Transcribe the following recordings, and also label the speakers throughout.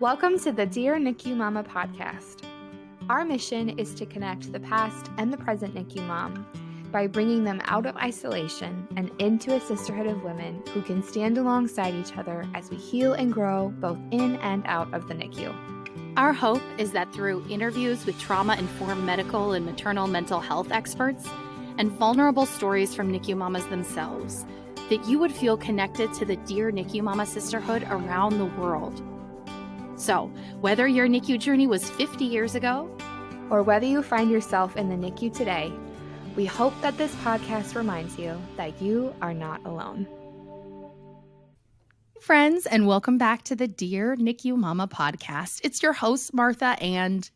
Speaker 1: Welcome to the Dear NICU Mama podcast. Our mission is to connect the past and the present NICU mom by bringing them out of isolation and into a sisterhood of women who can stand alongside each other as we heal and grow both in and out of the NICU.
Speaker 2: Our hope is that through interviews with trauma-informed medical and maternal mental health experts and vulnerable stories from NICU mamas themselves, that you would feel connected to the Dear NICU Mama sisterhood around the world. So, whether your NICU journey was 50 years ago,
Speaker 1: or whether you find yourself in the NICU today, we hope that this podcast reminds you that you are not alone.
Speaker 2: Friends, and welcome back to the Dear NICU Mama podcast. It's your host, Martha, and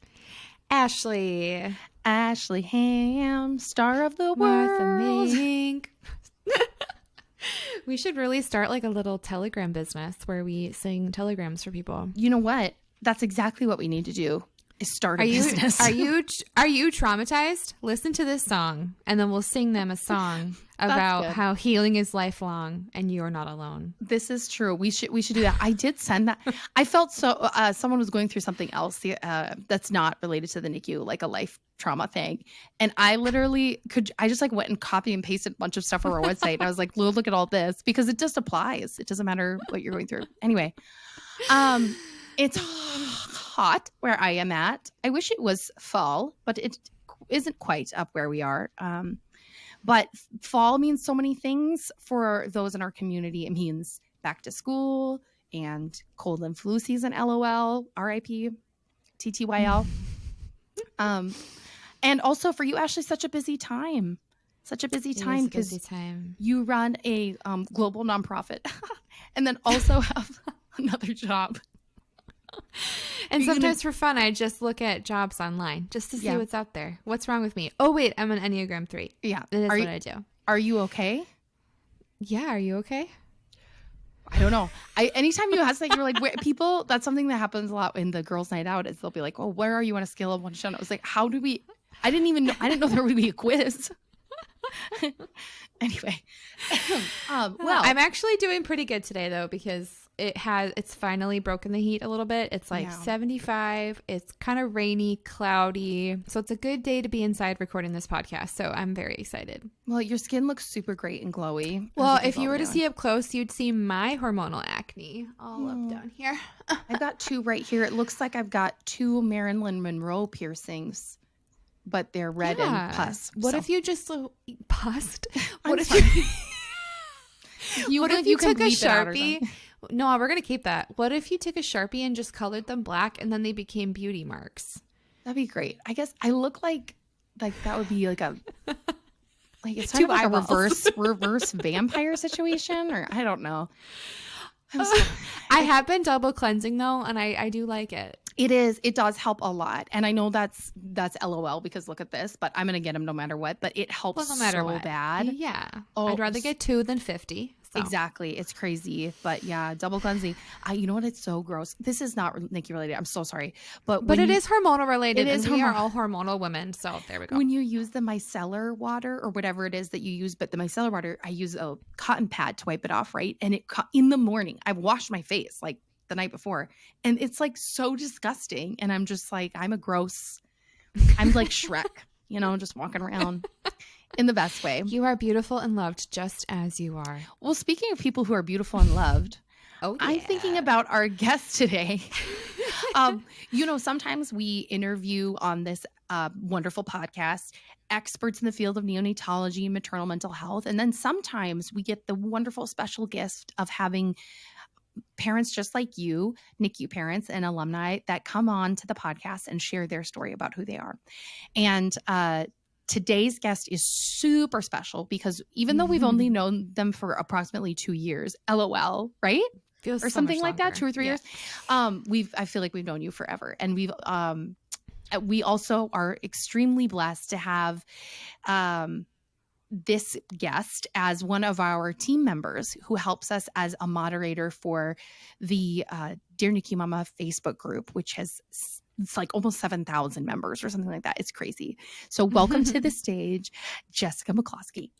Speaker 1: Ashley
Speaker 2: Ham, star of the
Speaker 1: Martha
Speaker 2: world.
Speaker 1: Mink. We should really start like a little telegram business where we sing telegrams for people.
Speaker 2: You know what? That's exactly what we need to do. Is start a business.
Speaker 1: Are you traumatized? Listen to this song, and then we'll sing them a song about how healing is lifelong and you are not alone.
Speaker 2: This is true. We should do that. I did send that. I felt so. Someone was going through something else that's not related to the NICU, like a life trauma thing, and I literally I just like went and copy and pasted a bunch of stuff from our website, and I was like, look at all this, because it just applies. It doesn't matter what you're going through. Anyway, it's hot where I am at. I wish it was fall, but it isn't quite up where we are. But fall means so many things for those in our community. It means back to school and cold and flu season, LOL, RIP, TTYL. And also for you, Ashley, such a busy time. Such a busy time because you run a global nonprofit and then also have another job.
Speaker 1: And sometimes for fun, I just look at jobs online just to see what's out there. What's wrong with me? Oh, wait, I'm an Enneagram 3.
Speaker 2: Yeah.
Speaker 1: That is what I do.
Speaker 2: Are you okay?
Speaker 1: Yeah. Are you okay?
Speaker 2: I don't know. Anytime you ask that, you're like, people, that's something that happens a lot in the girls' night out, is they'll be like, oh, where are you on a scale of 1 to 10? I was like, I didn't know there would be a quiz. Anyway. Well,
Speaker 1: I'm actually doing pretty good today though, because it's finally broken the heat a little bit. It's like 75. It's kind of rainy, cloudy. So it's a good day to be inside recording this podcast. So I'm very excited.
Speaker 2: Well, your skin looks super great and glowy.
Speaker 1: Well, if you were to see up close, you'd see my hormonal acne all up down here.
Speaker 2: I've got 2 right here. It looks like I've got 2 Marilyn Monroe piercings, but they're red and pus.
Speaker 1: What if you just pussed?
Speaker 2: What if
Speaker 1: you took a Sharpie? No, we're going to keep that. What if you took a Sharpie and just colored them black and then they became beauty marks?
Speaker 2: That'd be great. I guess I look like that would be like it's kind of like a reverse vampire situation, or I don't know.
Speaker 1: I have been double cleansing though, and I do like it.
Speaker 2: It does help a lot. And I know that's LOL because look at this, but I'm going to get them no matter what, but it helps no matter what. Bad.
Speaker 1: Yeah. Oh, I'd rather get 2 than 50. So.
Speaker 2: Exactly. It's crazy. But yeah, double cleansing. You know what? It's so gross. This is not NICU related. I'm so sorry. But
Speaker 1: it is hormonal related. We are all hormonal women. So there we go.
Speaker 2: When you use the micellar water or whatever it is that you use, but the micellar water, I use a cotton pad to wipe it off, right? And in the morning, I've washed my face like the night before, and it's like so disgusting. And I'm just like, I'm like Shrek, just walking around. In the best way.
Speaker 1: You are beautiful and loved just as you are.
Speaker 2: Well, speaking of people who are beautiful and loved, I'm thinking about our guest today. Sometimes we interview on this wonderful podcast experts in the field of neonatology and maternal mental health. And then sometimes we get the wonderful special gift of having parents just like you, NICU parents and alumni, that come on to the podcast and share their story about who they are. And today's guest is super special because even though we've only known them for approximately 2 years, LOL, right?
Speaker 1: Feels
Speaker 2: or
Speaker 1: so
Speaker 2: something like
Speaker 1: longer.
Speaker 2: that, 2 or 3 years. I feel like we've known you forever, and we also are extremely blessed to have this guest as one of our team members who helps us as a moderator for the Dear NICU Mama Facebook group, which has it's like almost 7,000 members or something like that. It's crazy. So welcome to the stage, Jessica McCloskey.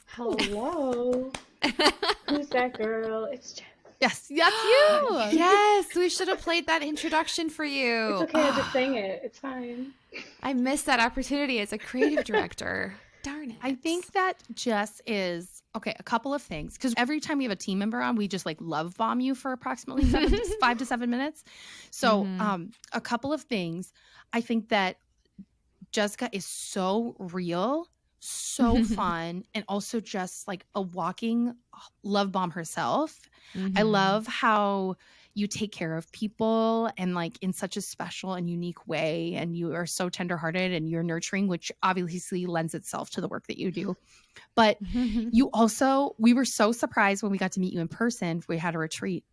Speaker 3: Hello. Who's that girl? It's Jess.
Speaker 2: Yes, that's you.
Speaker 1: Yes, we should have played that introduction for you.
Speaker 3: It's okay. I just sang it. It's fine.
Speaker 1: I missed that opportunity as a creative director. Darn it.
Speaker 2: I think that Jess is, okay, a couple of things. Because every time we have a team member on, we just like love bomb you for approximately 5 to 7 minutes. So a couple of things. I think that Jessica is so real, so fun, and also just like a walking love bomb herself. I love how you take care of people and like in such a special and unique way. And you are so tenderhearted and you're nurturing, which obviously lends itself to the work that you do. But you also, we were so surprised when we got to meet you in person. We had a retreat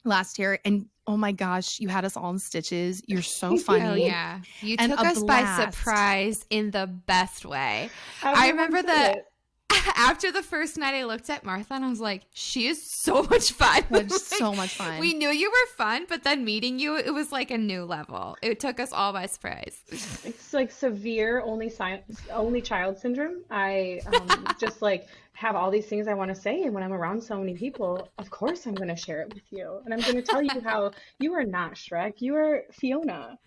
Speaker 2: last year and oh my gosh, you had us all in stitches. You're so funny.
Speaker 1: Oh yeah. You
Speaker 2: And
Speaker 1: took
Speaker 2: a
Speaker 1: us
Speaker 2: blast.
Speaker 1: by surprise in the best way. I remember that after the first night I looked at Martha and I was like, she is so much fun.
Speaker 2: It was so much fun.
Speaker 1: We knew you were fun, but then meeting you, it was like a new level. It took us all by surprise.
Speaker 3: It's like severe only child syndrome. I just like have all these things I want to say, and when I'm around so many people, of course I'm going to share it with you, and I'm going to tell you how you are not Shrek, you are Fiona.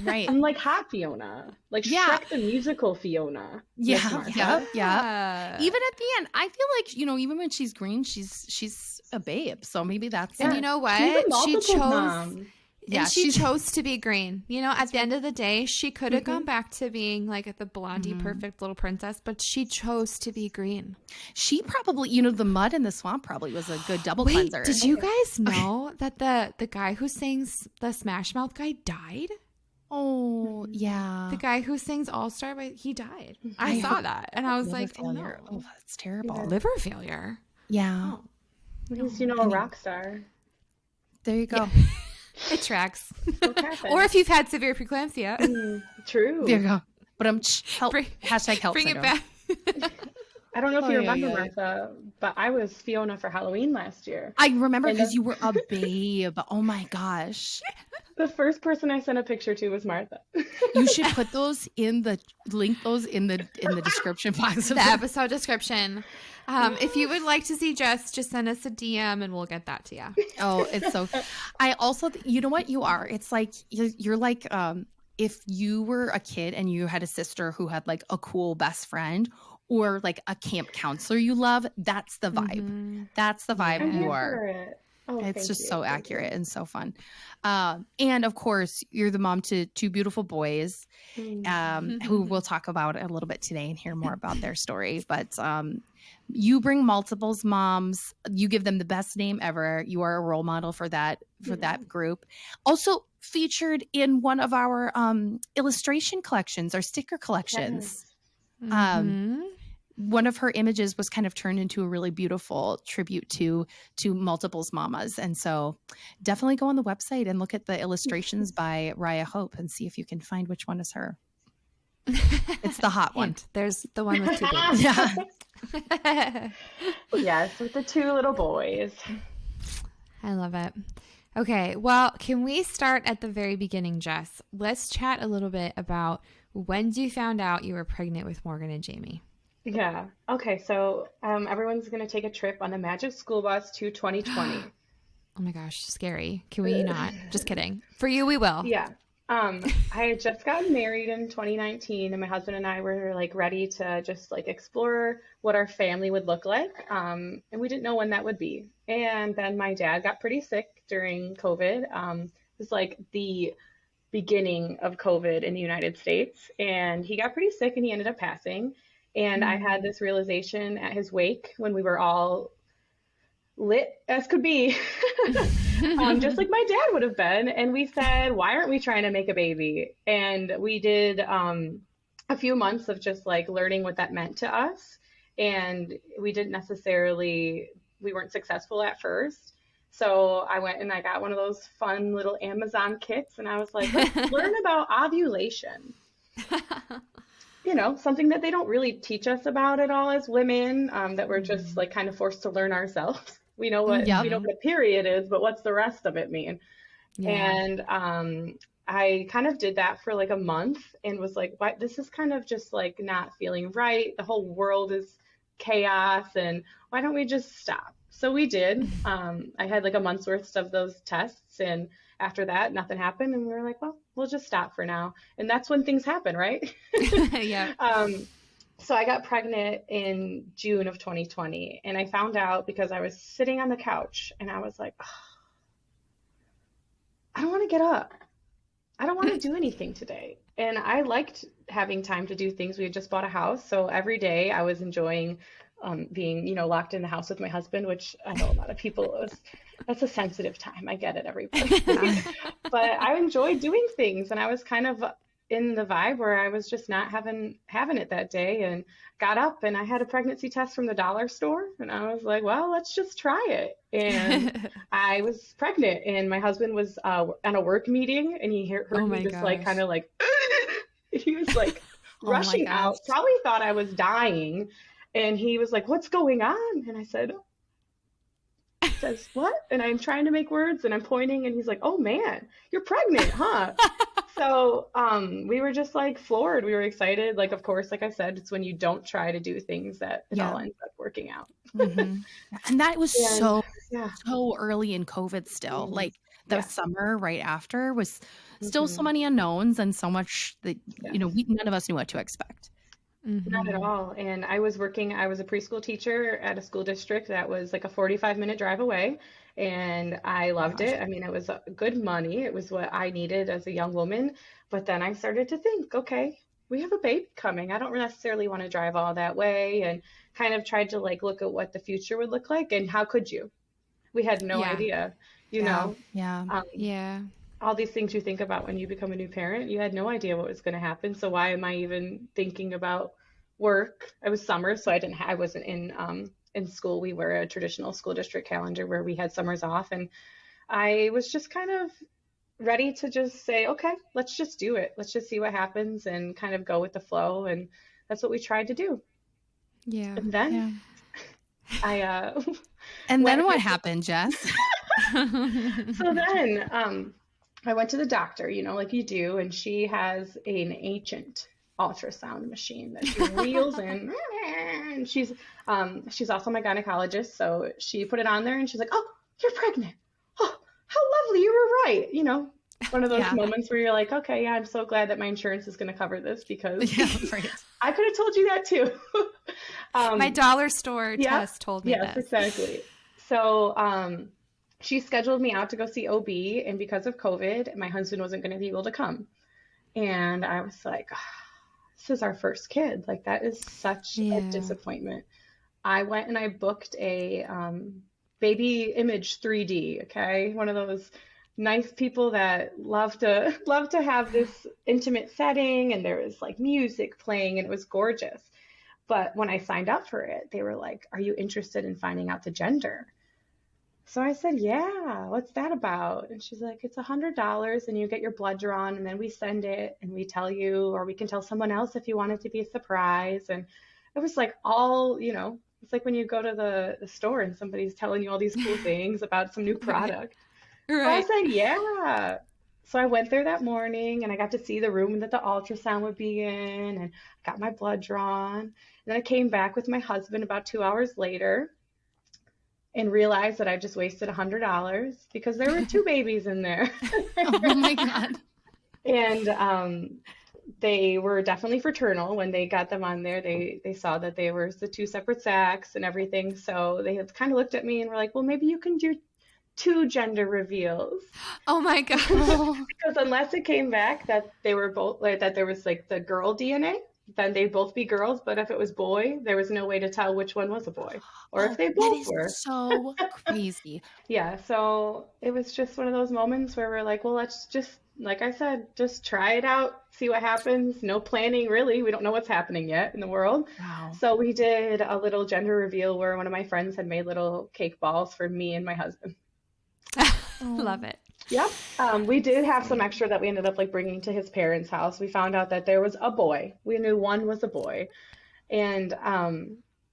Speaker 2: Right.
Speaker 3: I'm like hot Fiona, like
Speaker 2: Yeah.
Speaker 3: Shrek the musical Fiona.
Speaker 2: Yeah,
Speaker 3: Martha.
Speaker 2: yeah. Even at the end, I feel like, you know, even when she's green, she's a babe. So maybe that's
Speaker 1: And you know what?
Speaker 3: She's a
Speaker 1: She
Speaker 3: multiple
Speaker 1: chose
Speaker 3: mom.
Speaker 2: Yeah,
Speaker 1: she
Speaker 2: she's-
Speaker 1: chose to be green. You know, at the end of the day, she could have gone back to being like the blondie perfect little princess, but she chose to be green.
Speaker 2: she probably, you know, the mud in the swamp probably was a good double
Speaker 1: Wait,
Speaker 2: cleanser.
Speaker 1: did you guys know that the guy who sings the Smash Mouth guy died?
Speaker 2: Oh, yeah.
Speaker 1: The guy who sings All Star, he died.
Speaker 2: I
Speaker 1: I saw that, and I was
Speaker 2: Liver
Speaker 1: like, oh
Speaker 2: failure.
Speaker 1: no,
Speaker 2: Oh, that's terrible.
Speaker 1: liver failure.
Speaker 2: Yeah.
Speaker 3: He's, you know, a rock star.
Speaker 2: There you go.
Speaker 1: It tracks.
Speaker 3: What happened?
Speaker 1: Or if you've had severe preeclampsia,
Speaker 3: True.
Speaker 2: There you go. But help.
Speaker 1: Bring-
Speaker 2: Hashtag help.
Speaker 1: bring it
Speaker 2: syndrome.
Speaker 1: back.
Speaker 3: I don't know if
Speaker 2: Oh,
Speaker 3: you
Speaker 2: yeah,
Speaker 3: remember,
Speaker 2: yeah.
Speaker 3: Martha, but I was Fiona for Halloween last year.
Speaker 2: I remember
Speaker 3: And
Speaker 2: because
Speaker 3: the-
Speaker 2: you were a babe. Oh my gosh.
Speaker 3: The first person I sent a picture to was Martha.
Speaker 2: You should put those in the description box of
Speaker 1: The episode description. If you would like to see Jess, just send us a DM and we'll get that to you.
Speaker 2: Oh, it's so. I also, you know what you are? It's like you're like if you were a kid and you had a sister who had like a cool best friend or like a camp counselor you love. That's the vibe. That's the vibe
Speaker 3: I'm
Speaker 2: you
Speaker 3: here
Speaker 2: are.
Speaker 3: for it. Oh,
Speaker 2: It's
Speaker 3: thank
Speaker 2: just
Speaker 3: you.
Speaker 2: so
Speaker 3: Thank
Speaker 2: accurate
Speaker 3: you.
Speaker 2: and so fun. And of course, you're the mom to two beautiful boys who we'll talk about a little bit today and hear more about their story. But you bring multiples moms. You give them the best name ever. You are a role model for that group. Also featured in one of our illustration collections, our sticker collections.
Speaker 3: Yes.
Speaker 2: One of her images was kind of turned into a really beautiful tribute to multiples mamas. And so definitely go on the website and look at the illustrations by Raya Hope and see if you can find which one is her. It's the hot one.
Speaker 1: Hint, there's the one with two babies.
Speaker 2: Yeah.
Speaker 3: Yes, with the two little boys.
Speaker 1: I love it. Okay, well, can we start at the very beginning, Jess? Let's chat a little bit about when you found out you were pregnant with Morgan and Jamie.
Speaker 3: Yeah. Okay, so everyone's going to take a trip on the Magic School Bus to 2020.
Speaker 1: Oh my gosh, scary. Can we not? Just kidding. For you, we will.
Speaker 3: Yeah. I had just gotten married in 2019, and my husband and I were like ready to just like explore what our family would look like. And we didn't know when that would be. And then my dad got pretty sick during COVID. It was like the beginning of COVID in the United States, and he got pretty sick and he ended up passing. And I had this realization at his wake when we were all lit as could be, just like my dad would have been. And we said, why aren't we trying to make a baby? And we did a few months of just like learning what that meant to us. And we weren't successful at first. So I went and I got one of those fun little Amazon kits, and I was like, let's learn about ovulation. You know, something that they don't really teach us about at all as women, that we're just like kind of forced to learn ourselves. We know what we know what a period is, but what's the rest of it mean?
Speaker 1: Yeah.
Speaker 3: And I kind of did that for like a month and was like, what? This is kind of just like not feeling right. The whole world is chaos, and why don't we just stop? So we did. I had like a month's worth of those tests, and after that, nothing happened. And we were like, well, we'll just stop for now. And that's when things happen, right?
Speaker 1: Yeah.
Speaker 3: So I got pregnant in June of 2020, and I found out because I was sitting on the couch and I was like, "Ugh, I don't want to get up. I don't want to do anything today." And I liked having time to do things. We had just bought a house, so every day I was enjoying being, locked in the house with my husband, which I know a lot of people, that's a sensitive time. I get it, everybody. But I enjoyed doing things, and I was kind of in the vibe where I was just not having it that day, and got up and I had a pregnancy test from the dollar store, and I was like, well, let's just try it. And I was pregnant, and my husband was on a work meeting, and he heard
Speaker 1: Oh
Speaker 3: me
Speaker 1: my
Speaker 3: just like
Speaker 1: gosh.
Speaker 3: kind of like he was like
Speaker 1: Oh my
Speaker 3: rushing out,
Speaker 1: gosh.
Speaker 3: probably thought I was dying, and he was like, what's going on? And I says what? And I'm trying to make words, and I'm pointing, and he's like, oh man, you're pregnant, huh? So we were just like floored. We were excited. Like, of course, like I said, it's when you don't try to do things that it all ends up working out.
Speaker 2: And that was
Speaker 3: And yeah,
Speaker 2: so early in COVID still. Like the
Speaker 3: yeah,
Speaker 2: summer right after was still so
Speaker 3: mhm,
Speaker 2: many unknowns and so much that,
Speaker 3: yes.
Speaker 2: none of us knew what to expect.
Speaker 3: Not at all. And I was a preschool teacher at a school district that was like a 45-minute drive away. And I loved
Speaker 2: Gosh.
Speaker 3: it. I mean, it was good money. It was what I needed as a young woman. But then I started to think, okay, we have a baby coming. I don't necessarily want to drive all that way, and kind of tried to like look at what the future would look like. And how could you? We had no
Speaker 1: Yeah.
Speaker 3: idea,
Speaker 1: Yeah.
Speaker 2: Yeah.
Speaker 1: Yeah.
Speaker 3: all these things you think about when you become a new parent, you had no idea what was going to happen. So why am I even thinking about work? It was summer, so I wasn't in school. We were a traditional school district calendar where we had summers off, and I was just kind of ready to just say, okay, let's just do it. Let's just see what happens and kind of go with the flow. And that's what we tried to do.
Speaker 1: Yeah.
Speaker 3: And then I
Speaker 2: And
Speaker 3: went
Speaker 2: then what happened, Jess?
Speaker 3: so then I went to the doctor, like you do, and she has an ancient ultrasound machine that she reels in, and she's also my gynecologist, so she put it on there, and she's like, "Oh, you're pregnant. Oh, how lovely! You were right." One of those moments where you're like, "Okay, yeah, I'm so glad that my insurance is going to cover this, because
Speaker 2: Right.
Speaker 3: I could have told you that too."
Speaker 1: My dollar store test told me
Speaker 3: Yes,
Speaker 1: this.
Speaker 3: exactly. So she scheduled me out to go see OB, and because of COVID, my husband wasn't going to be able to come. And I was like, this is our first kid. Like, that is such a disappointment. I went and I booked a baby image 3D, okay? One of those nice people that love to have this intimate setting, and there was like music playing, and it was gorgeous. But when I signed up for it, they were like, are you interested in finding out the gender? So I said, yeah, what's that about? And she's like, it's $100, and you get your blood drawn, and then we send it, and we tell you, or we can tell someone else if you want it to be a surprise. And it was like it's like when you go to the store and somebody's telling you all these cool things about some new product. So I said, yeah. So I went there that morning, and I got to see the room that the ultrasound would be in, and got my blood drawn. And then I came back with my husband about 2 hours later and realized that I just wasted $100 because there were 2 babies in there.
Speaker 2: Oh my God.
Speaker 3: And they were definitely fraternal. When they got them on there, they saw that they were the 2 separate sacs and everything. So they had kind of looked at me and were like, well, maybe you can do 2 gender reveals.
Speaker 1: Oh my God.
Speaker 3: Because unless it came back that they were both, like, that there was like the girl DNA, then they'd both be girls. But if it was boy, there was no way to tell which one was a boy, or if they both were.
Speaker 2: So crazy.
Speaker 3: Yeah, so it was just one of those moments where we're like, well, let's just, like I said, just try it out, see what happens. No planning, really. We don't know what's happening yet in the world.
Speaker 2: Wow.
Speaker 3: So we did a little gender reveal where one of my friends had made little cake balls for me and my husband.
Speaker 1: Love it.
Speaker 3: Yep. We did have some extra that we ended up like bringing to his parents' house. We found out that there was a boy. We knew one was a boy. And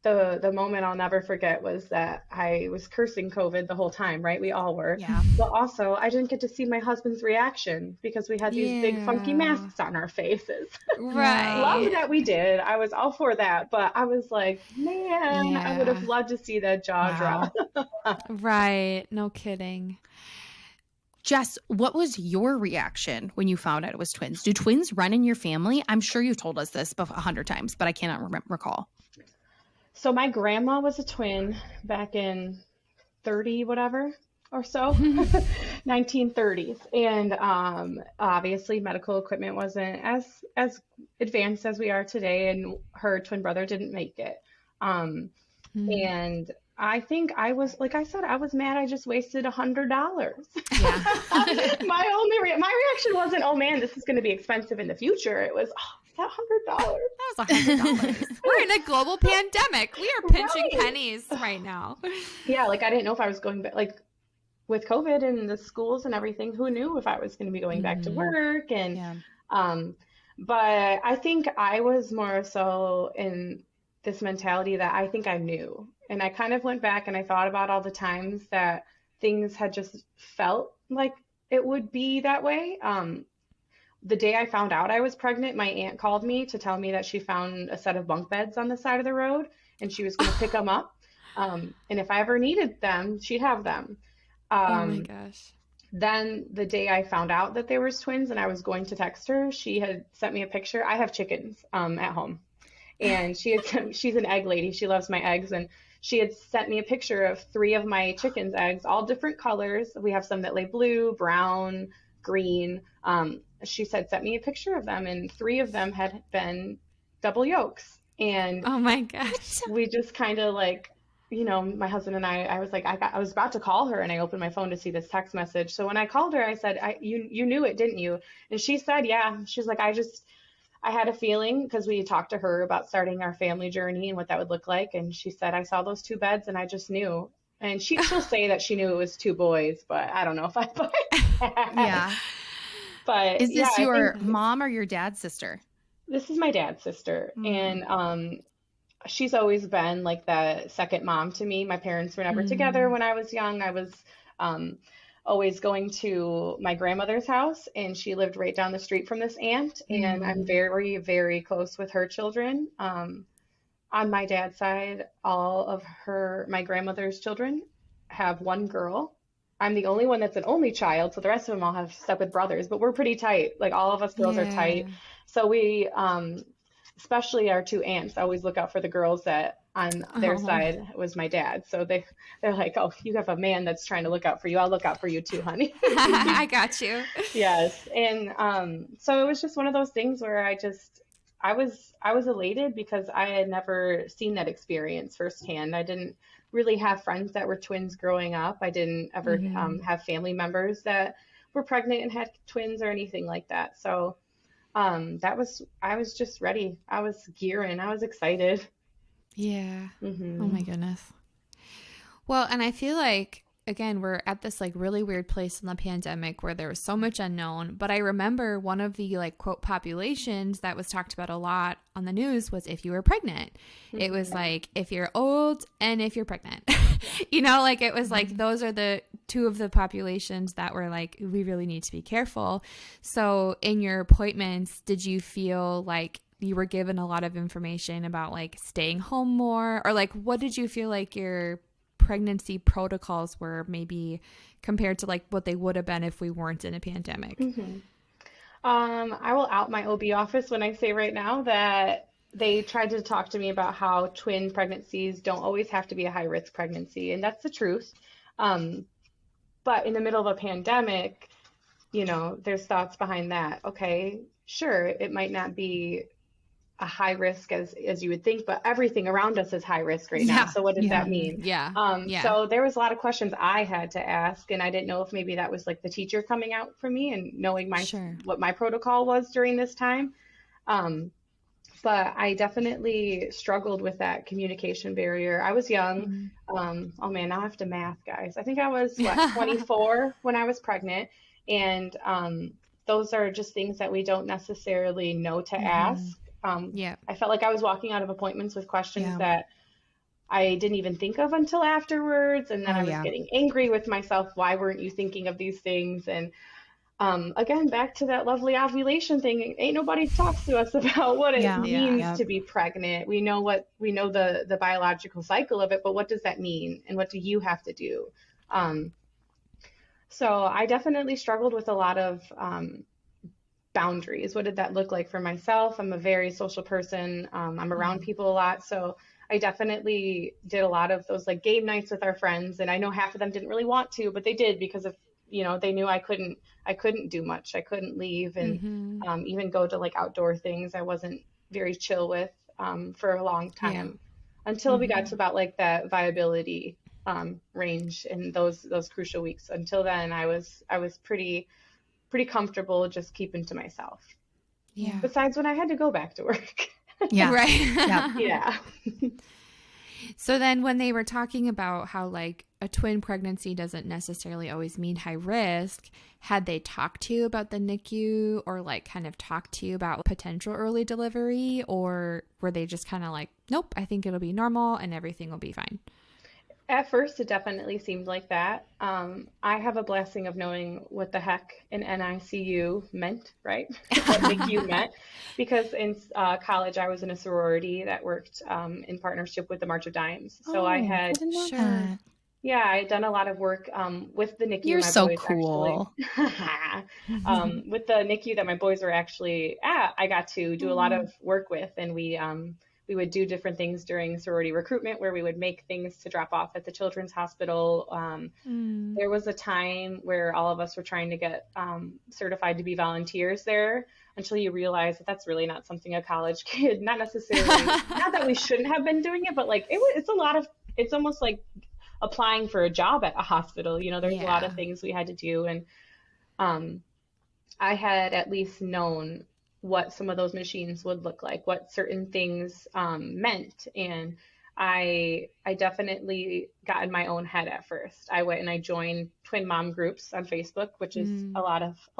Speaker 3: the moment I'll never forget was that I was cursing COVID the whole time, right? We all were.
Speaker 2: Yeah.
Speaker 3: But also, I didn't get to see my husband's reaction because we had these big funky masks on our faces.
Speaker 1: Right.
Speaker 3: Love that we did. I was all for that, but I was like, man, I would have loved to see that jaw drop.
Speaker 1: Right. No kidding.
Speaker 2: Jess, what was your reaction when you found out it was twins? Do twins run in your family? I'm sure you've told us this 100 times, but I cannot recall.
Speaker 3: So my grandma was a twin back in 30 whatever or so, 1930s. And obviously medical equipment wasn't as advanced as we are today, and her twin brother didn't make it. And I think I was, like I said, I was mad I just wasted $100.
Speaker 2: Yeah.
Speaker 3: My reaction wasn't, oh man, this is going to be expensive in the future. It was, oh, that $100.
Speaker 1: That was $100. We're in a global pandemic. We are pinching pennies right now.
Speaker 3: Yeah, like I didn't know if I was going back, like with COVID and the schools and everything, who knew if I was going to be going back to work? And but I think I was more so in this mentality that I think I knew. And I kind of went back and I thought about all the times that things had just felt like it would be that way. The day I found out I was pregnant, my aunt called me to tell me that she found a set of bunk beds on the side of the road and she was going to pick them up. And if I ever needed them, she'd have them.
Speaker 1: Oh my gosh.
Speaker 3: Then the day I found out that there was twins and I was going to text her, she had sent me a picture. I have chickens at home. And she's an egg lady. She loves my eggs. And she had sent me a picture of 3 of my chickens' eggs, all different colors. We have some that lay blue, brown, green. She said, sent me a picture of them, and 3 of them had been double yolks. And
Speaker 1: oh my gosh,
Speaker 3: we just kind of like, you know, my husband and I was like, I was about to call her and I opened my phone to see this text message. So when I called her, I said, you knew it, didn't you? And she said, yeah. She's like, I had a feeling, because we talked to her about starting our family journey and what that would look like. And she said, I saw those 2 beds and I just knew. And she'll say that she knew it was 2 boys, but I don't know if I buy that.
Speaker 2: Yeah.
Speaker 3: But
Speaker 2: is this your mom or your dad's sister?
Speaker 3: This is my dad's sister. And she's always been like the second mom to me. My parents were never together when I was young. I was always going to my grandmother's house, and she lived right down the street from this aunt. And I'm very, very close with her children. On my dad's side, all of my grandmother's children have 1 girl. I'm the only one that's an only child, so the rest of them all have stepward brothers, but we're pretty tight. Like all of us girls are tight. So we, especially our 2 aunts, always look out for the girls that on their side was my dad. So they're like, oh, you have a man that's trying to look out for you. I'll look out for you too, honey.
Speaker 1: I got you.
Speaker 3: Yes. And so it was just one of those things where I was elated because I had never seen that experience firsthand. I didn't really have friends that were twins growing up. I didn't ever have family members that were pregnant and had twins or anything like that. So I was just ready. I was gearing. I was excited.
Speaker 1: Yeah. Oh my goodness. Well, and I feel like, again, we're at this like really weird place in the pandemic where there was so much unknown. But I remember one of the like quote populations that was talked about a lot on the news was if you were pregnant. It was like if you're old and if you're pregnant, you know, like it was like those are the 2 of the populations that were like, we really need to be careful. So in your appointments, did you feel like you were given a lot of information about like staying home more, or like what did you feel like your pregnancy protocols were maybe compared to like what they would have been if we weren't in a pandemic?
Speaker 3: I will out my OB office when I say right now that they tried to talk to me about how twin pregnancies don't always have to be a high risk pregnancy. And that's the truth. But in the middle of a pandemic, you know, there's thoughts behind that. Okay, sure, it might not be a high risk as you would think, but everything around us is high risk right now. So what does that mean? So there was a lot of questions I had to ask, and I didn't know if maybe that was like the teacher coming out for me and knowing what my protocol was during this time. But I definitely struggled with that communication barrier. I was young. Oh man, now I have to math, guys. I think I was 24 when I was pregnant, and those are just things that we don't necessarily know to ask. I felt like I was walking out of appointments with questions that I didn't even think of until afterwards. And then I was
Speaker 2: yeah.
Speaker 3: getting angry with myself. Why weren't you thinking of these things? And again, back to that lovely ovulation thing. Ain't nobody talks to us about what it
Speaker 2: Yeah.
Speaker 1: Yeah.
Speaker 3: means
Speaker 2: Yeah.
Speaker 3: to be pregnant. We know the biological cycle of it, but what does that mean? And what do you have to do? Um, so I definitely struggled with a lot of boundaries. What did that look like for myself? I'm a very social person. I'm around people a lot. So I definitely did a lot of those like game nights with our friends. And I know half of them didn't really want to, but they did because of, they knew I couldn't do much. I couldn't leave and
Speaker 1: Mm-hmm.
Speaker 3: even go to like outdoor things. I wasn't very chill with for a long
Speaker 1: Yeah.
Speaker 3: time until we got to about like that viability range in those crucial weeks. Until then, I was pretty comfortable just keeping to myself.
Speaker 1: Yeah.
Speaker 3: Besides when I had to go back to work.
Speaker 2: Yeah.
Speaker 1: Right.
Speaker 2: Yeah.
Speaker 3: Yeah.
Speaker 1: So then when they were talking about how like a twin pregnancy doesn't necessarily always mean high risk, had they talked to you about the NICU or like kind of talked to you about potential early delivery, or were they just kind of like, nope, I think it'll be normal and everything will be fine?
Speaker 3: At first, it definitely seemed like that. I have a blessing of knowing what the heck an NICU meant, right? What NICU meant. Because in college, I was in a sorority that worked in partnership with the March of Dimes. So I
Speaker 2: Oh, I
Speaker 3: had,
Speaker 2: didn't know
Speaker 1: Sure.
Speaker 2: that.
Speaker 3: yeah, I had done a lot of work with the NICU.
Speaker 2: You're
Speaker 3: My
Speaker 2: so
Speaker 3: boys actually,
Speaker 2: cool.
Speaker 3: with the NICU that my boys were actually at, I got to do a lot
Speaker 2: Oh.
Speaker 3: of work with, and we would do different things during sorority recruitment where we would make things to drop off at the children's hospital.
Speaker 1: Mm.
Speaker 3: There was a time where all of us were trying to get certified to be volunteers there until you realize that that's really not something a college kid, not necessarily, not that we shouldn't have been doing it, but like it's a lot of, it's almost like applying for a job at a hospital. There's a lot
Speaker 1: Yeah.
Speaker 3: of things we had to do. And um, I had at least known what some of those machines would look like, what certain things meant. And I definitely got in my own head at first. I went and I joined twin mom groups on Facebook, which is
Speaker 1: Mm.
Speaker 3: a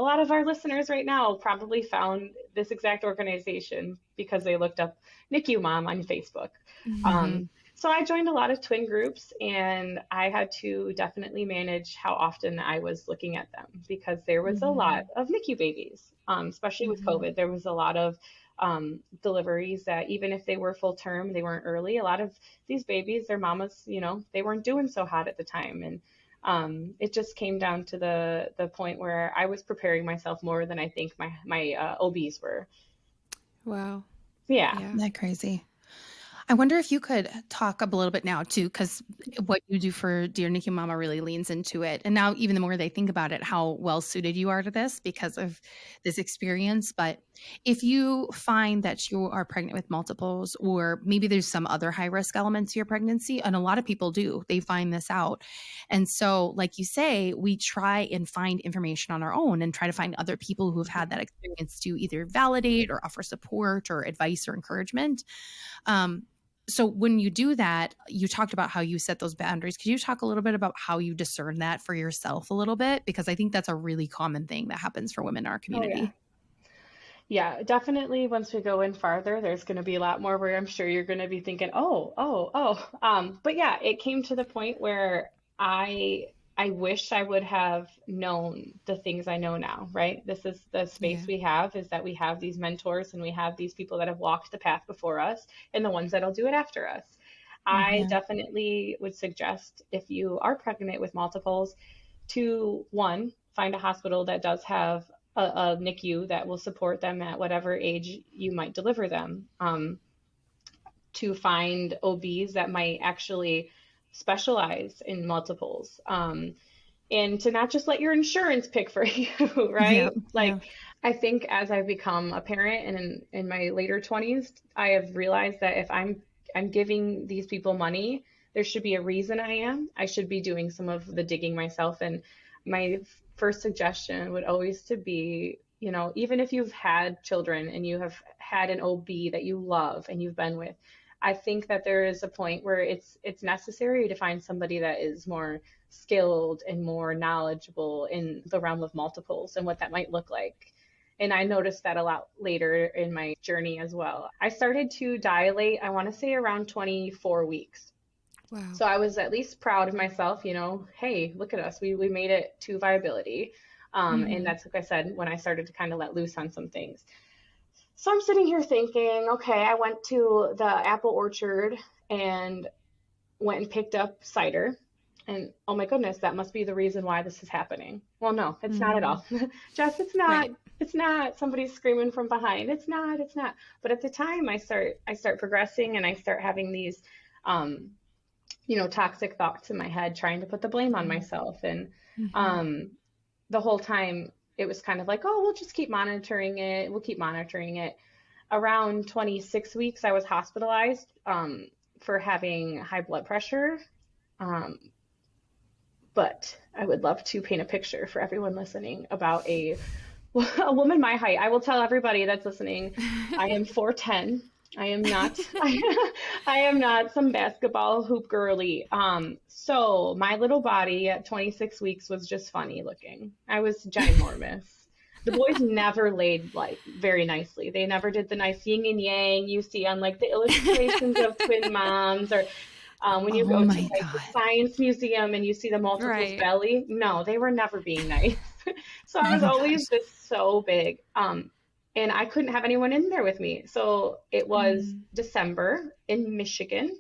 Speaker 3: lot of our listeners right now probably found this exact organization because they looked up NICU mom on Facebook.
Speaker 1: Mhm.
Speaker 3: Um, so I joined a lot of twin groups, and I had to definitely manage how often I was looking at them because there was a lot
Speaker 1: Mhm.
Speaker 3: of NICU babies, especially with
Speaker 1: Mhm.
Speaker 3: COVID. There was a lot of deliveries that even if they were full term, they weren't early. A lot of these babies, their mamas, they weren't doing so hot at the time. And it just came down to the point where I was preparing myself more than I think my OBs were.
Speaker 1: Wow.
Speaker 3: Yeah.
Speaker 1: Yeah.
Speaker 2: Isn't that crazy? I wonder if you could talk a little bit now too, because what you do for Dear NICU Mama really leans into it. And now, even the more they think about it, how well suited you are to this because of this experience. But if you find that you are pregnant with multiples, or maybe there's some other high risk element to your pregnancy, and a lot of people do, they find this out. And so, like you say, we try and find information on our own and try to find other people who've had that experience to either validate or offer support or advice or encouragement. So when you do that, you talked about how you set those boundaries. Could you talk a little bit about how you discern that for yourself a little bit? Because I think that's a really common thing that happens for women in our
Speaker 3: Oh, yeah.
Speaker 2: community.
Speaker 3: Yeah, definitely. Once we go in farther, there's going to be a lot more where I'm sure you're going to be thinking, oh, oh, oh. But yeah, it came to the point where I wish I would have known the things I know now, right? This is the
Speaker 1: Yeah.
Speaker 3: space we have, is that we have these mentors and we have these people that have walked the path before us and the ones that'll do it after us. I
Speaker 2: Yeah.
Speaker 3: definitely would suggest if you are pregnant with multiples to one, find a hospital that does have a NICU that will support them at whatever age you might deliver them. To find OBs that might actually specialize in multiples. And to not just let your insurance pick for you,
Speaker 2: Yeah.
Speaker 3: right?
Speaker 2: Yeah.
Speaker 3: Like, I think as I've become a parent and in my later 20s, I have realized that if I'm giving these people money, there should be a reason I am. I should be doing some of the digging myself. And my first suggestion would always to be, even if you've had children and you have had an OB that you love and you've been with, I think that there is a point where it's necessary to find somebody that is more skilled and more knowledgeable in the realm of multiples and what that might look like. And I noticed that a lot later in my journey as well. I started to dilate, I want to say around 24 weeks.
Speaker 1: Wow.
Speaker 3: So I was at least proud of myself, you know, hey, look at us. We made it to viability. And that's, like I said, when I started to kind of let loose on some things. So I'm sitting here thinking, okay, I went to the apple orchard and went and picked up cider. And oh my goodness, that must be the reason why this is happening. Well, no, it's not at all. Jess, it's not.
Speaker 1: Right.
Speaker 3: It's not. Somebody's screaming from behind. It's not. It's not. But at the time I start progressing and I start having these um, toxic thoughts in my head, trying to put the blame on myself. And
Speaker 1: Mm-hmm.
Speaker 3: um, the whole time it was kind of like, oh, we'll just keep monitoring it. We'll keep monitoring it. Around 26 weeks, I was hospitalized for having high blood pressure. Um, but I would love to paint a picture for everyone listening about a woman my height. I will tell everybody that's listening, I am 4'10". I am not I am not some basketball hoop girly. So my little body at 26 weeks was just funny looking. I was ginormous. The boys never laid like very nicely. They never did the nice yin and yang you see on like the illustrations of twin moms, or when you
Speaker 2: Oh
Speaker 3: go to
Speaker 2: my
Speaker 3: like the
Speaker 2: God.
Speaker 3: science museum and you see the multiples
Speaker 1: Right.
Speaker 3: belly. No, they were never being nice. So
Speaker 2: Oh
Speaker 3: I was
Speaker 2: my
Speaker 3: always
Speaker 2: gosh.
Speaker 3: just so big. And I couldn't have anyone in there with me. So it was
Speaker 1: Mm.
Speaker 3: December in Michigan.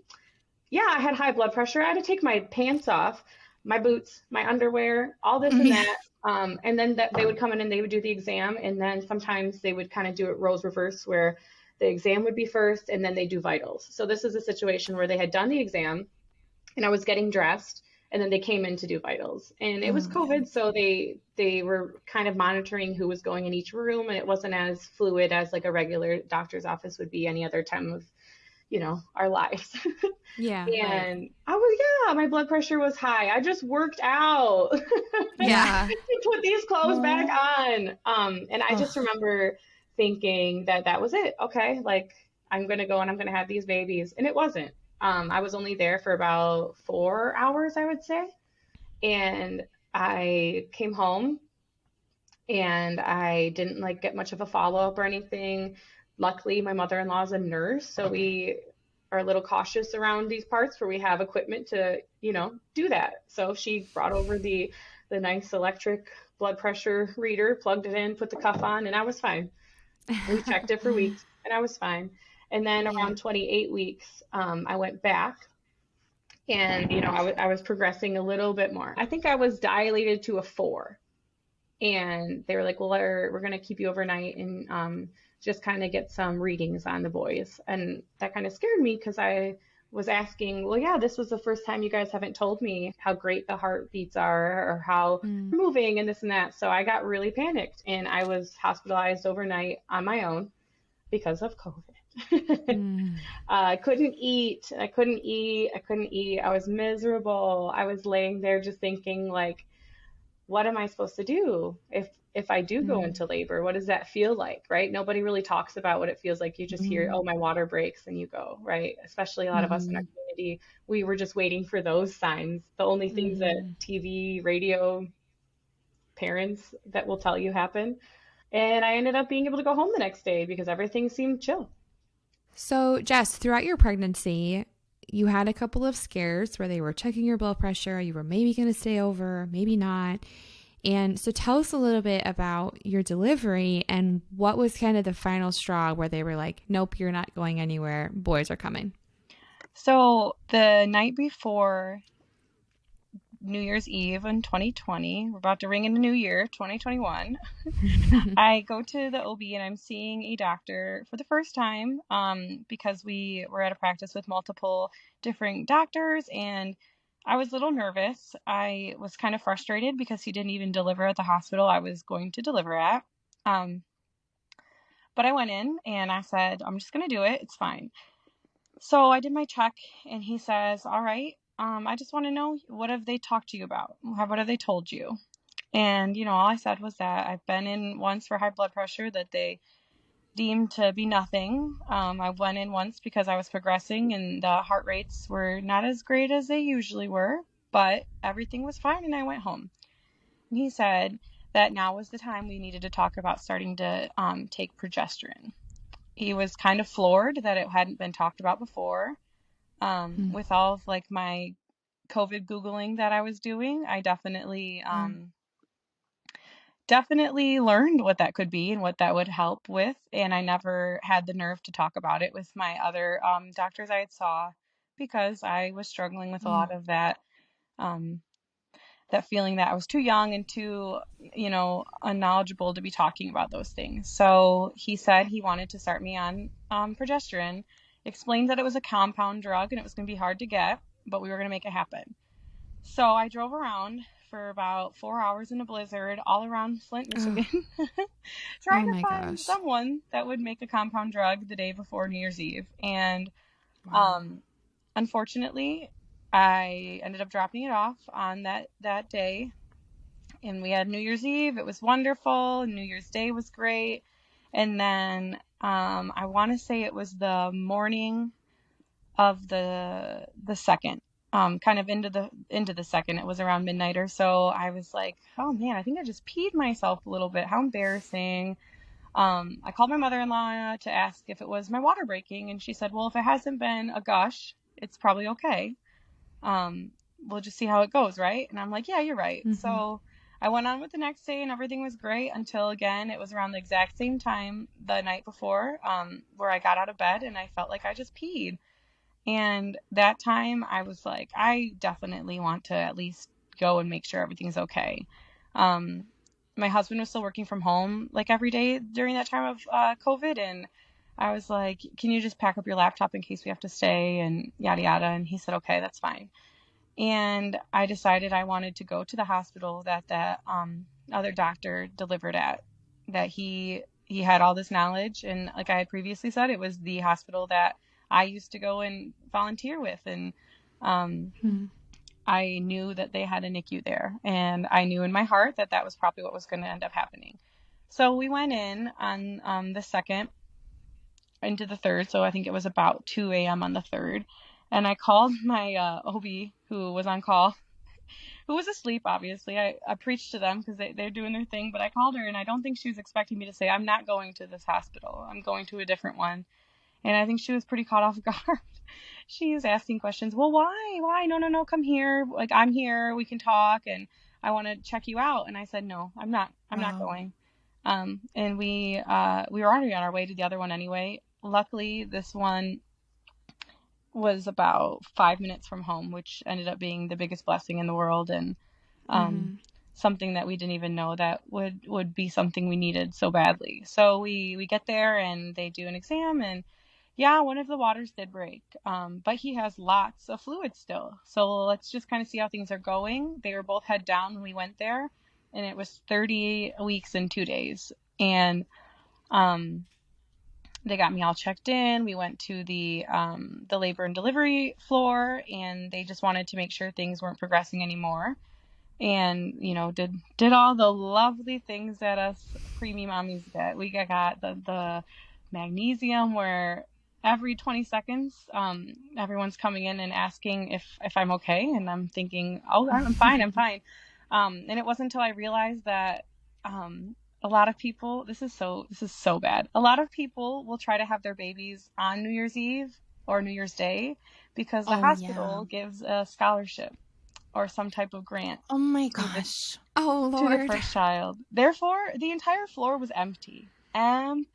Speaker 3: Yeah, I had high blood pressure. I had to take my pants off, my boots, my underwear, all this and
Speaker 2: Yeah.
Speaker 3: that. And then they would come in and they would do the exam. And then sometimes they would kind of do it roles reverse, where the exam would be first and then they do vitals. So this is a situation where they had done the exam and I was getting dressed and then they came in to do vitals. And it was
Speaker 1: Oh yeah.
Speaker 3: COVID, so they were kind of monitoring who was going in each room, and it wasn't as fluid as like a regular doctor's office would be any other time of, our lives.
Speaker 1: Yeah. Right.
Speaker 3: And my blood pressure was high. I just worked out
Speaker 2: Yeah.
Speaker 1: Yeah.
Speaker 3: to put these clothes back
Speaker 2: Oh.
Speaker 3: on. And I just
Speaker 2: Oh.
Speaker 3: remember thinking that that was it. Okay, like I'm gonna go and I'm gonna have these babies, and it wasn't. I was only there for about 4 hours, I would say, and I came home and I didn't like get much of a follow up or anything. Luckily, my mother-in-law is a nurse, so we are a little cautious around these parts where we have equipment to, do that. So she brought over the nice electric blood pressure reader, plugged it in, put the cuff on, and I was fine. We checked it for weeks, and I was fine. And then
Speaker 1: Yeah.
Speaker 3: around 28 weeks, I went back, and I was progressing a little bit more. I think I was dilated to a 4, and they were like, well, we're going to keep you overnight and just kind of get some readings on the boys. And that kind of scared me because I was asking, well, yeah, this was the first time you guys haven't told me how great the heartbeats are or how
Speaker 1: Mm.
Speaker 3: they're moving and this and that. So I got really panicked and I was hospitalized overnight on my own because of COVID.
Speaker 1: Mm.
Speaker 3: I couldn't eat. I couldn't eat. I couldn't eat. I was miserable. I was laying there just thinking, like, what am I supposed to do if I do go
Speaker 1: Mm.
Speaker 3: into labor? What does that feel like, right? Nobody really talks about what it feels like. You just hear,
Speaker 2: Mm.
Speaker 3: oh, my water breaks, and you go, right? Especially a lot of us in our
Speaker 2: Mhm.
Speaker 3: community, we were just waiting for those signs. The only things that
Speaker 1: Mm-hmm.
Speaker 3: TV, radio, parents that will tell you happen. And I ended up being able to go home the next day because everything seemed chill.
Speaker 1: So, Jess, throughout your pregnancy, you had a couple of scares where they were checking your blood pressure. You were maybe going to stay over, maybe not. And so, tell us a little bit about your delivery and what was kind of the final straw where they were like, nope, you're not going anywhere. Boys are coming.
Speaker 4: So the night before New Year's Eve in 2020, we're about to ring in the new year, 2021. I go to the OB and I'm seeing a doctor for the first time because we were at a practice with multiple different doctors, and I was a little nervous. I was kind of frustrated because he didn't even deliver at the hospital I was going to deliver at. Um, but I went in and I said, I'm just going to do it. It's fine. So I did my check and he says, all right, I just want to know, what have they talked to you about? What have they told you? And, all I said was that I've been in once for high blood pressure that they deemed to be nothing. I went in once because I was progressing and the heart rates were not as great as they usually were, but everything was fine and I went home. And he said that now was the time we needed to talk about starting to take progesterone. He was kind of floored that it hadn't been talked about before. with all of like my COVID Googling that I was doing, I definitely learned what that could be and what that would help with. And I never had the nerve to talk about it with my other doctors I had saw, because I was struggling with a lot of um, that feeling that I was too young and too, unknowledgeable to be talking about those things. So he said he wanted to start me on progesterone, explained that it was a compound drug and it was going to be hard to get, but we were going to make it happen. So I drove around for about 4 hours in a blizzard all around Flint, Michigan, trying to find someone that would make a compound drug the day before New Year's Eve. And unfortunately, I ended up dropping it off on that day. And we had New Year's Eve. It was wonderful. New Year's Day was great. And then I want to say it was the morning of the second. Kind of into the second. It was around midnight or so. I was like, oh man, I think I just peed myself a little bit. How embarrassing. I called my mother-in-law to ask if it was my water breaking, and she said, well, if it hasn't been a gush, it's probably okay. We'll just see how it goes, right? And I'm like, yeah, you're right. Mm-hmm. So I went on with the next day and everything was great until, again, it was around the exact same time the night before, where I got out of bed and I felt like I just peed. And that time I was like, I definitely want to at least go and make sure everything's okay. My husband was still working from home like every day during that time of COVID. And I was like, can you just pack up your laptop in case we have to stay and yada, yada. And he said, okay, that's fine. And I decided I wanted to go to the hospital that other doctor delivered at, that he had all this knowledge. And like I had previously said, it was the hospital that I used to go and volunteer with. And I knew that they had a NICU there. And I knew in my heart that that was probably what was going to end up happening. So we went in on the 2nd into the 3rd. So I think it was about 2 a.m. on the 3rd. And I called my OB who was on call, who was asleep, obviously. I preached to them because they're doing their thing. But I called her, and I don't think she was expecting me to say, I'm not going to this hospital. I'm going to a different one. And I think she was pretty caught off guard. She was asking questions. Well, why? No, come here. Like, I'm here. We can talk. And I want to check you out. And I said, no, I'm not going. And we were already on our way to the other one anyway. Luckily, this one was about 5 minutes from home, which ended up being the biggest blessing in the world, and something that we didn't even know that would be something we needed so badly. So we get there and they do an exam, and yeah, one of the waters did break, but he has lots of fluid still. So let's just kind of see how things are going. They were both head down when we went there, and it was 30 weeks and 2 days. And they got me all checked in. We went to the labor and delivery floor, and they just wanted to make sure things weren't progressing anymore. And, did all the lovely things that us preemie mommies get. We got the magnesium, where every 20 seconds, everyone's coming in and asking if I'm okay. And I'm thinking, oh, I'm fine. I'm fine. And it wasn't until I realized that, a lot of people, this is so bad. A lot of people will try to have their babies on New Year's Eve or New Year's Day because the hospital gives a scholarship or some type of grant.
Speaker 2: Oh my gosh.
Speaker 1: Oh Lord.
Speaker 4: To the first child. Therefore, the entire floor was empty. So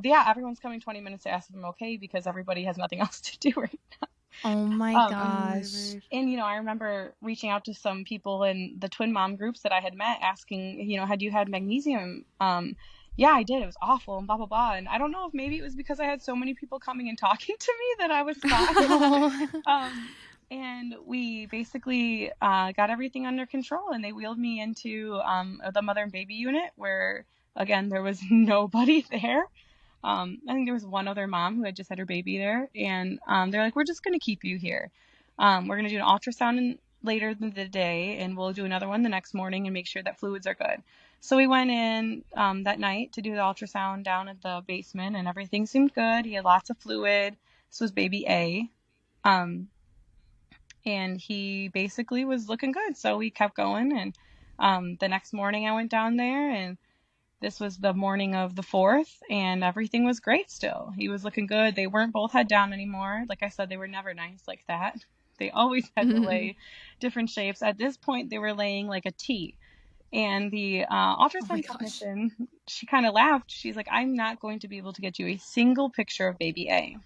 Speaker 4: yeah, everyone's coming 20 minutes to ask if I'm okay because everybody has nothing else to do right now.
Speaker 2: Oh my gosh.
Speaker 4: And, I remember reaching out to some people in the twin mom groups that I had met asking, had you had magnesium? Yeah, I did. It was awful and blah, blah, blah. And I don't know if maybe it was because I had so many people coming and talking to me that I was fine. And we basically got everything under control, and they wheeled me into the mother and baby unit where, again, there was nobody there. I think there was one other mom who had just had her baby there, and they're like, we're just going to keep you here. We're going to do an ultrasound later in the day, and we'll do another one the next morning and make sure that fluids are good. So we went in that night to do the ultrasound down at the basement, and everything seemed good. He had lots of fluid. This was baby A. And he basically was looking good. So we kept going, and the next morning I went down there, and This was the morning of the 4th, and everything was great still. He was looking good. They weren't both head down anymore. Like I said, they were never nice like that. They always had to lay different shapes. At this point, they were laying like a T. And the ultrasound technician, she kind of laughed. She's like, I'm not going to be able to get you a single picture of baby A.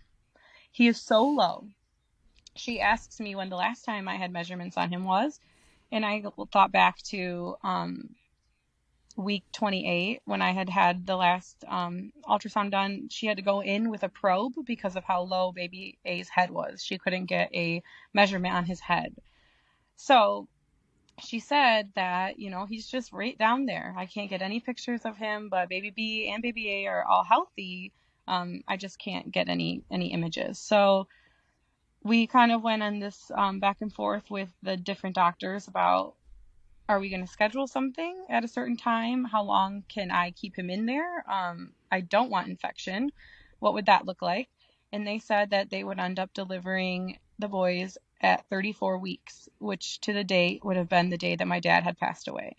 Speaker 4: He is so low. She asks me when the last time I had measurements on him was, and I thought back to week 28 when I had the last ultrasound done. She had to go in with a probe because of how low baby A's head was. She couldn't get a measurement on his head. So she said that, you know, he's just right down there. I can't get any pictures of him, but baby B and baby A are all healthy. I just can't get any images. So we kind of went on this back and forth with the different doctors about, are we going to schedule something at a certain time? How long can I keep him in there? I don't want infection. What would that look like? And they said that they would end up delivering the boys at 34 weeks, which to the date would have been the day that my dad had passed away.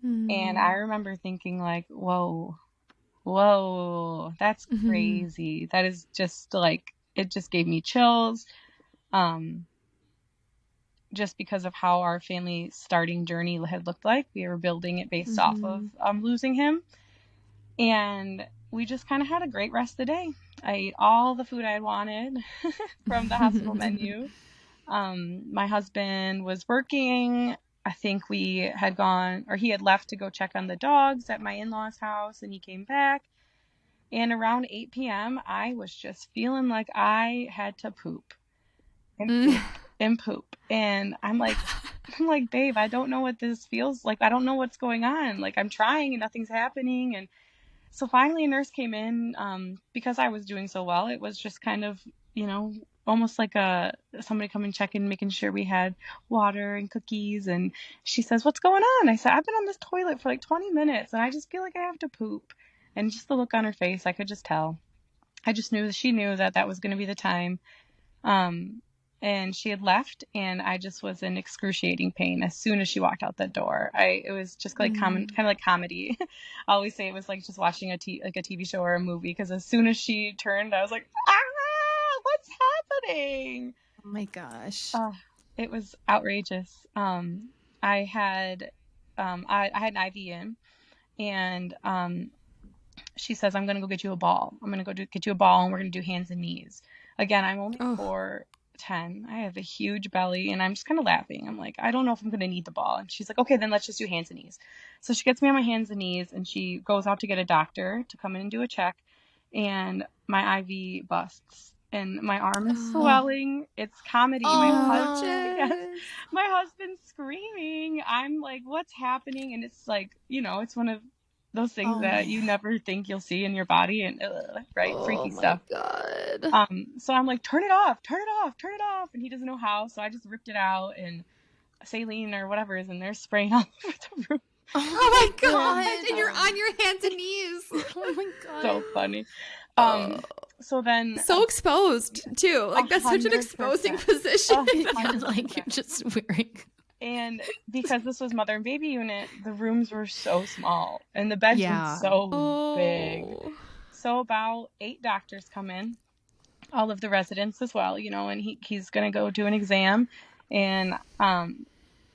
Speaker 4: And I remember thinking like, whoa, that's crazy. That is just like, it just gave me chills. Just because of how our family starting journey had looked like. We were building it based off of losing him. And we just kind of had a great rest of the day. I ate all the food I wanted from the hospital menu. My husband was working. I think we had gone, or he had left to go check on the dogs at my in-laws' house, and he came back. And around 8 p.m., I was just feeling like I had to poop. And poop. And I'm like, babe, I don't know what this feels like. I don't know what's going on. Like, I'm trying and nothing's happening. And so finally a nurse came in, because I was doing so well. It was just kind of, you know, almost like somebody coming checking, making sure we had water and cookies. And she says, what's going on? I said, I've been on this toilet for like 20 minutes and I just feel like I have to poop. And just the look on her face, I could just tell. I just knew that she knew that was going to be the time. And she had left, and I just was in excruciating pain as soon as she walked out the door. It was just like kind of like comedy. I always say it was like just watching a TV show or a movie, because as soon as she turned, I was like, what's happening?
Speaker 2: Oh my gosh.
Speaker 4: It was outrageous. I had an IV in, and she says, I'm going to go get you a ball. I'm going to go get you a ball, and we're going to do hands and knees. Again, I'm only 4'10". I have a huge belly, and I'm just kind of laughing. I'm like, I don't know if I'm going to need the ball. And she's like, okay, then let's just do hands and knees. So she gets me on my hands and knees, and she goes out to get a doctor to come in and do a check. And my IV busts, and my arm is swelling. It's comedy. My husband's screaming. I'm like, what's happening? And it's like, you know, it's one of those things that you never think you'll see in your body, and freaky stuff.
Speaker 2: Oh my God.
Speaker 4: So I'm like, turn it off. And he doesn't know how. So I just ripped it out, and saline or whatever is in there spraying all over the room.
Speaker 1: Oh my God. And you're on your hands and knees.
Speaker 2: Oh my God.
Speaker 4: So funny. So then
Speaker 1: so exposed too. Like that's such an
Speaker 4: 100%.
Speaker 1: exposing position.
Speaker 2: Like you're just wearing.
Speaker 4: And because this was mother and baby unit, the rooms were so small and the beds were so big. So about 8 doctors come in, all of the residents as well, you know, and he's going to go do an exam. And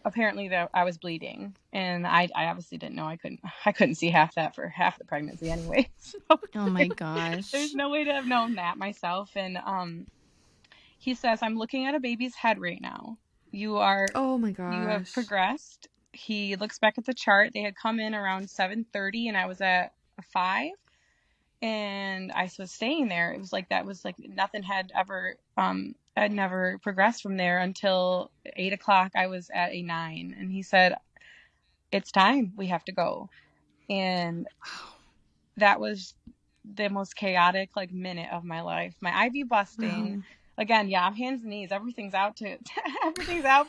Speaker 4: apparently I was bleeding, and I obviously didn't know. I couldn't see half that for half the pregnancy anyway. So
Speaker 2: oh my gosh.
Speaker 4: There's no way to have known that myself. And he says, I'm looking at a baby's head right now. You are,
Speaker 1: oh my gosh,
Speaker 4: you have progressed. He looks back at the chart. They had come in around 7:30, and I was at 5, and I was staying there. It was like, nothing had ever, I'd never progressed from there until 8 o'clock. I was at a 9, and he said, it's time, we have to go. And that was the most chaotic minute of my life. My IV busting. Again, I'm hands and knees. Everything's out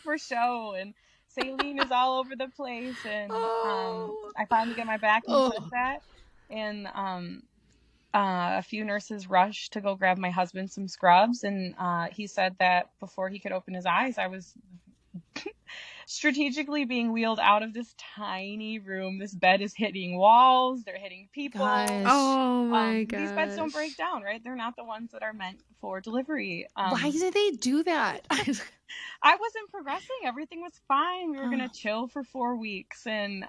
Speaker 4: for show, and saline is all over the place. And I finally get my back into that. And a few nurses rushed to go grab my husband some scrubs. And he said that before he could open his eyes, I was strategically being wheeled out of this tiny room. This bed is hitting walls. They're hitting people.
Speaker 2: Gosh.
Speaker 1: Oh my gosh.
Speaker 4: These beds don't break down, right? They're not the ones that are meant for delivery.
Speaker 2: Why did they do that?
Speaker 4: I wasn't progressing. Everything was fine. We were going to chill for 4 weeks. And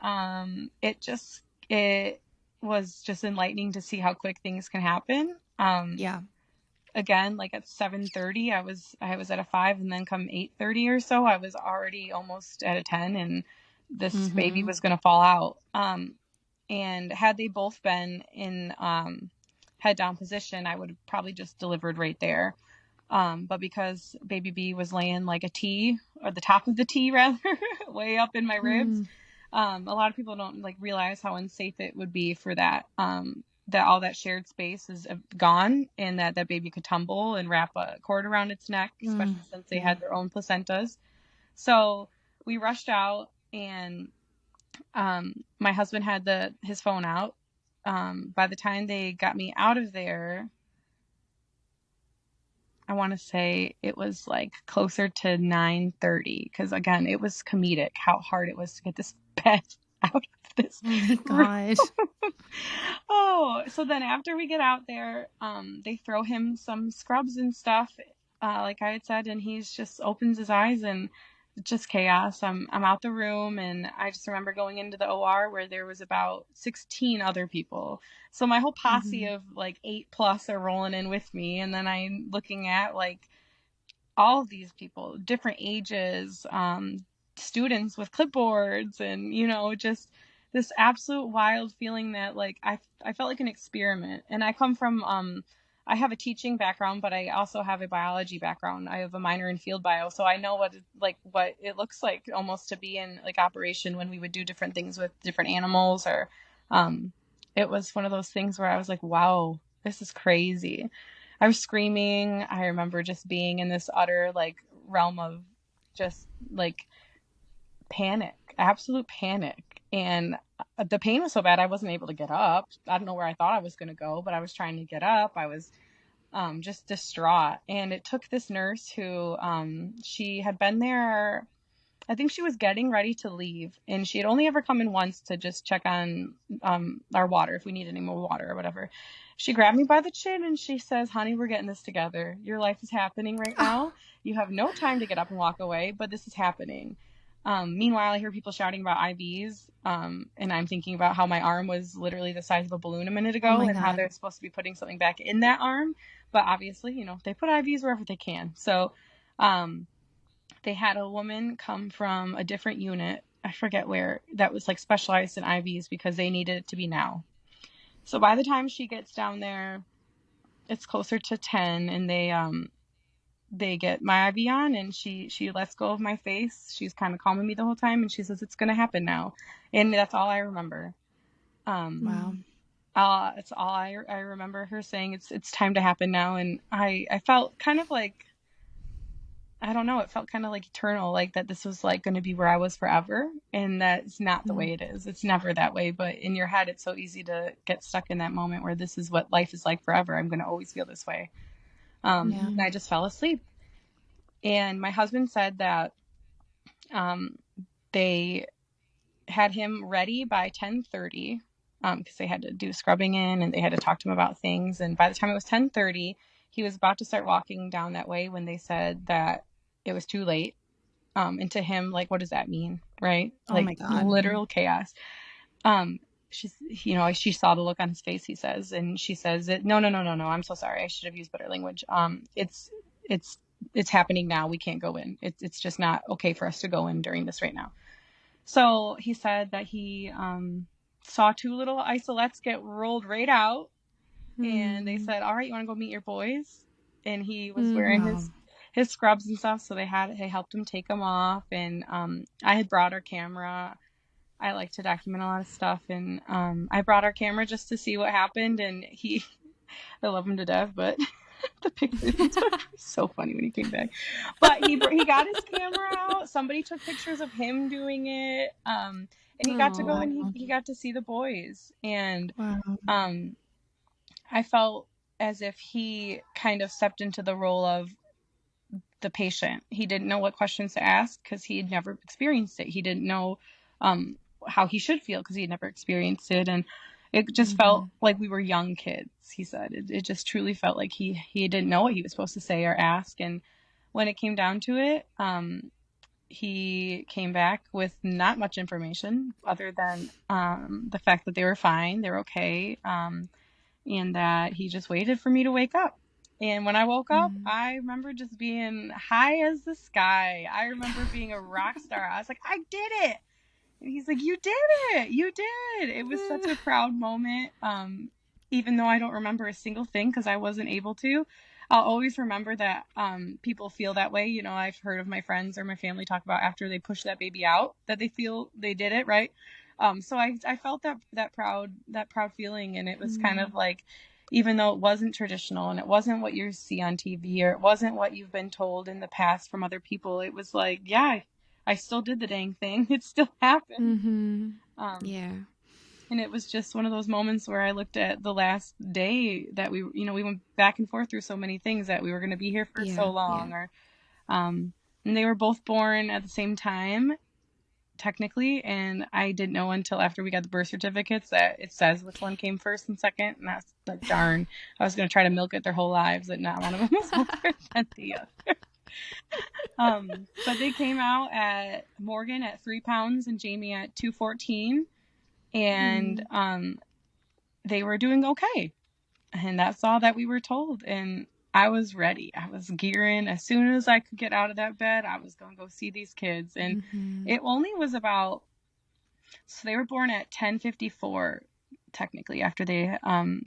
Speaker 4: it was just enlightening to see how quick things can happen.
Speaker 2: Yeah.
Speaker 4: Again, like at 7:30, I was at a 5, and then come 8:30 or so, I was already almost at a 10, and this baby was going to fall out. And had they both been in head down position, I would have probably just delivered right there. But because baby B was laying like a T, or the top of the T rather, way up in my ribs, a lot of people don't like realize how unsafe it would be for that. That all that shared space is gone, and that baby could tumble and wrap a cord around its neck, especially since they had their own placentas. So we rushed out, and my husband had his phone out. By the time they got me out of there, I want to say it was like closer to 9:30, because again, it was comedic how hard it was to get this bed out of this.
Speaker 2: Oh my gosh.
Speaker 4: So then after we get out there, they throw him some scrubs and stuff, like I had said, and he's just opens his eyes, and just chaos. I'm out the room, and I just remember going into the OR where there was about 16 other people. So my whole posse of like 8+ are rolling in with me, and then I'm looking at like all of these people, different ages, students with clipboards, and just this absolute wild feeling that like I felt like an experiment. And I come from I have a teaching background, but I also have a biology background. I have a minor in field bio, so I know what it looks like almost to be in like operation when we would do different things with different animals. Or it was one of those things where I was like, wow, this is crazy. I was screaming. I remember just being in this utter like realm of just like panic, absolute panic. And the pain was so bad I wasn't able to get up. I don't know where I thought I was going to go, but I was trying to get up. I was just distraught. And it took this nurse who she had been there, I think she was getting ready to leave, and she had only ever come in once to just check on our water, if we need any more water or whatever. She grabbed me by the chin and she says, honey, we're getting this together. Your life is happening right now. You have no time to get up and walk away, but this is happening. Meanwhile, I hear people shouting about IVs, and I'm thinking about how my arm was literally the size of a balloon a minute ago, and how they're supposed to be putting something back in that arm. But obviously, they put IVs wherever they can. So they had a woman come from a different unit, I forget where, that was like specialized in IVs because they needed it to be now. So by the time she gets down there, it's closer to 10, and they get my IV on, and she lets go of my face. She's kind of calming me the whole time, and she says, it's going to happen now. And that's all I remember.
Speaker 2: Wow.
Speaker 4: It's all I remember her saying, it's time to happen now. And I felt kind of like, I don't know, it felt kind of like eternal, like that this was like going to be where I was forever. And that's not the way it is. It's never that way. But in your head, it's so easy to get stuck in that moment where this is what life is like forever. I'm going to always feel this way. And I just fell asleep. And my husband said that they had him ready by 10:30 because they had to do scrubbing in, and they had to talk to him about things. And by the time it was 10:30, he was about to start walking down that way when they said that it was too late. And to him, like, what does that mean? Right?
Speaker 2: Oh
Speaker 4: like,
Speaker 2: my God.
Speaker 4: Literal chaos. She saw the look on his face, he says, and she says, no, I'm so sorry. I should have used better language. It's happening now. We can't go in. It's just not okay for us to go in during this right now. So he said that he saw 2 little isolettes get rolled right out, and they said, all right, you want to go meet your boys? And he was wearing his scrubs and stuff, so they helped him take them off. And I had brought our camera. I like to document a lot of stuff, and I brought our camera just to see what happened. And I love him to death, but the pictures were so funny when he came back. But he got his camera out. Somebody took pictures of him doing it, and he got to go, and he got to see the boys. And I felt as if he kind of stepped into the role of the patient. He didn't know what questions to ask because he had never experienced it. He didn't know how he should feel because he had never experienced it. And it just felt like we were young kids, he said. It just truly felt like he didn't know what he was supposed to say or ask. And when it came down to it, he came back with not much information other than the fact that they were fine, they were okay, and that he just waited for me to wake up. And when I woke up, I remember just being high as the sky. I remember being a rock star. I was like, I did it. And he's like, you did it. You did. It was such a proud moment. Even though I don't remember a single thing because I wasn't able to, I'll always remember that people feel that way. You know, I've heard of my friends or my family talk about after they push that baby out that they feel they did it, right? So I felt that proud feeling, and it was kind of like, even though it wasn't traditional and it wasn't what you see on TV or it wasn't what you've been told in the past from other people, it was like, yeah, I still did the dang thing. It still happened.
Speaker 1: Yeah.
Speaker 4: And it was just one of those moments where I looked at the last day that we went back and forth through so many things, that we were going to be here for so long, or, and they were both born at the same time, technically. And I didn't know until after we got the birth certificates that it says which one came first and second. And that's like, darn, I was going to try to milk it their whole lives that not one of them was older than the other. But they came out at Morgan at 3 pounds and Jamie at 214. And they were doing okay. And that's all that we were told. And I was ready. I was gearing. As soon as I could get out of that bed, I was going to go see these kids. And it only was about, so they were born at 10:54, technically. After they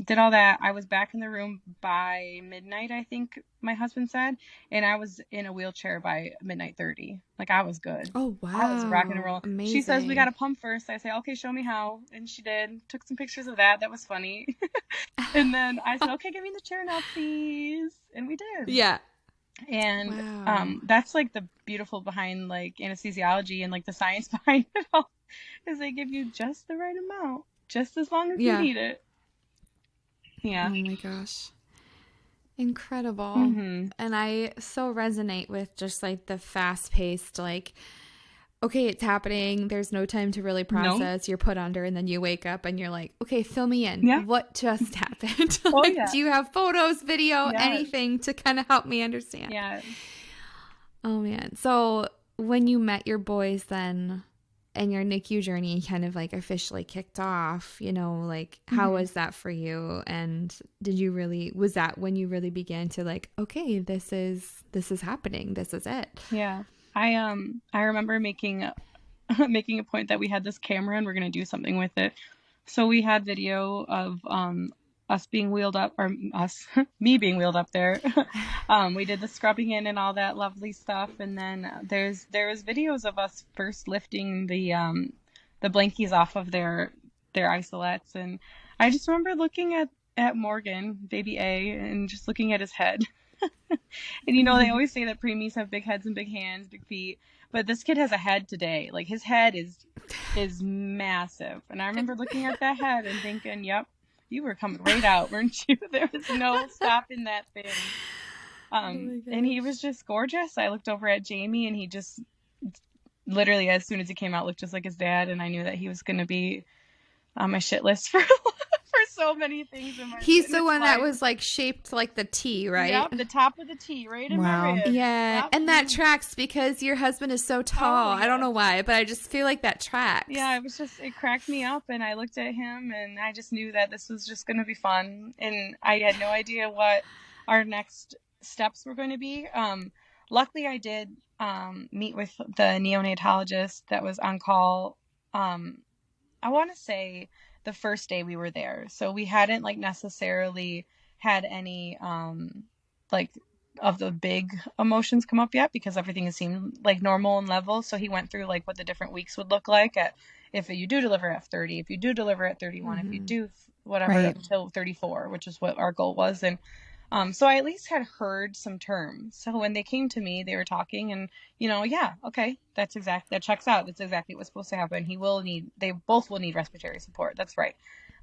Speaker 4: did all that, I was back in the room by midnight, I think my husband said. And I was in a wheelchair by midnight 30. Like, I was good.
Speaker 1: Oh, wow.
Speaker 4: I was rocking and rolling.
Speaker 1: Amazing.
Speaker 4: She says, we got to pump first. I say, okay, show me how. And she did. Took some pictures of that. That was funny. And then I said, okay, give me the chair now, please. And we did.
Speaker 1: Yeah.
Speaker 4: And that's like the beautiful behind like anesthesiology and like the science behind it all, is they give you just the right amount, just as long as you need it. Yeah.
Speaker 1: Oh my gosh. Incredible. And I so resonate with just like the fast paced, like, okay, it's happening. There's no time to really process. You're put under and then you wake up and you're like, okay, fill me in.
Speaker 4: Yeah.
Speaker 1: What just happened? Like, do you have photos, video, anything to kind of help me understand?
Speaker 4: Yeah.
Speaker 1: Oh man. So when you met your boys then and your NICU journey kind of like officially kicked off, you know, like how was that for you? And was that when you really began to like, okay, this is happening. This is it.
Speaker 4: Yeah. I remember making a point that we had this camera and we're going to do something with it. So we had video of us being wheeled up, or me being wheeled up there. We did the scrubbing in and all that lovely stuff. And then there was videos of us first lifting the blankies off of their isolettes. And I just remember looking at Morgan, baby A, and just looking at his head. And you know, they always say that preemies have big heads and big hands, big feet, but this kid has a head today. Like, his head is massive. And I remember looking at that head and thinking, yep, you were coming right out, weren't you? There was no stopping that thing. And he was just gorgeous. I looked over at Jamie and he just literally, as soon as he came out, looked just like his dad. And I knew that he was going to be on my shit list for so many things in my
Speaker 1: He's the one that was like shaped like the T, right?
Speaker 4: Yep, the top of the T, right in my rib.
Speaker 1: Yeah,
Speaker 4: yep.
Speaker 1: And that tracks because your husband is so tall. I don't know why, but I just feel like that tracks.
Speaker 4: Yeah, it cracked me up, and I looked at him, and I just knew that this was just going to be fun, and I had no idea what our next steps were going to be. Luckily, I did meet with the neonatologist that was on call. I want to say the first day we were there. So we hadn't like necessarily had any like of the big emotions come up yet, because everything has seemed like normal and level. So he went through like what the different weeks would look like if you do deliver at 30, if you do deliver at 31, if you do whatever until 34, which is what our goal was. And so I at least had heard some terms. So when they came to me, they were talking and, you know, yeah, okay, that checks out. That's exactly what's supposed to happen. They both will need respiratory support. That's right.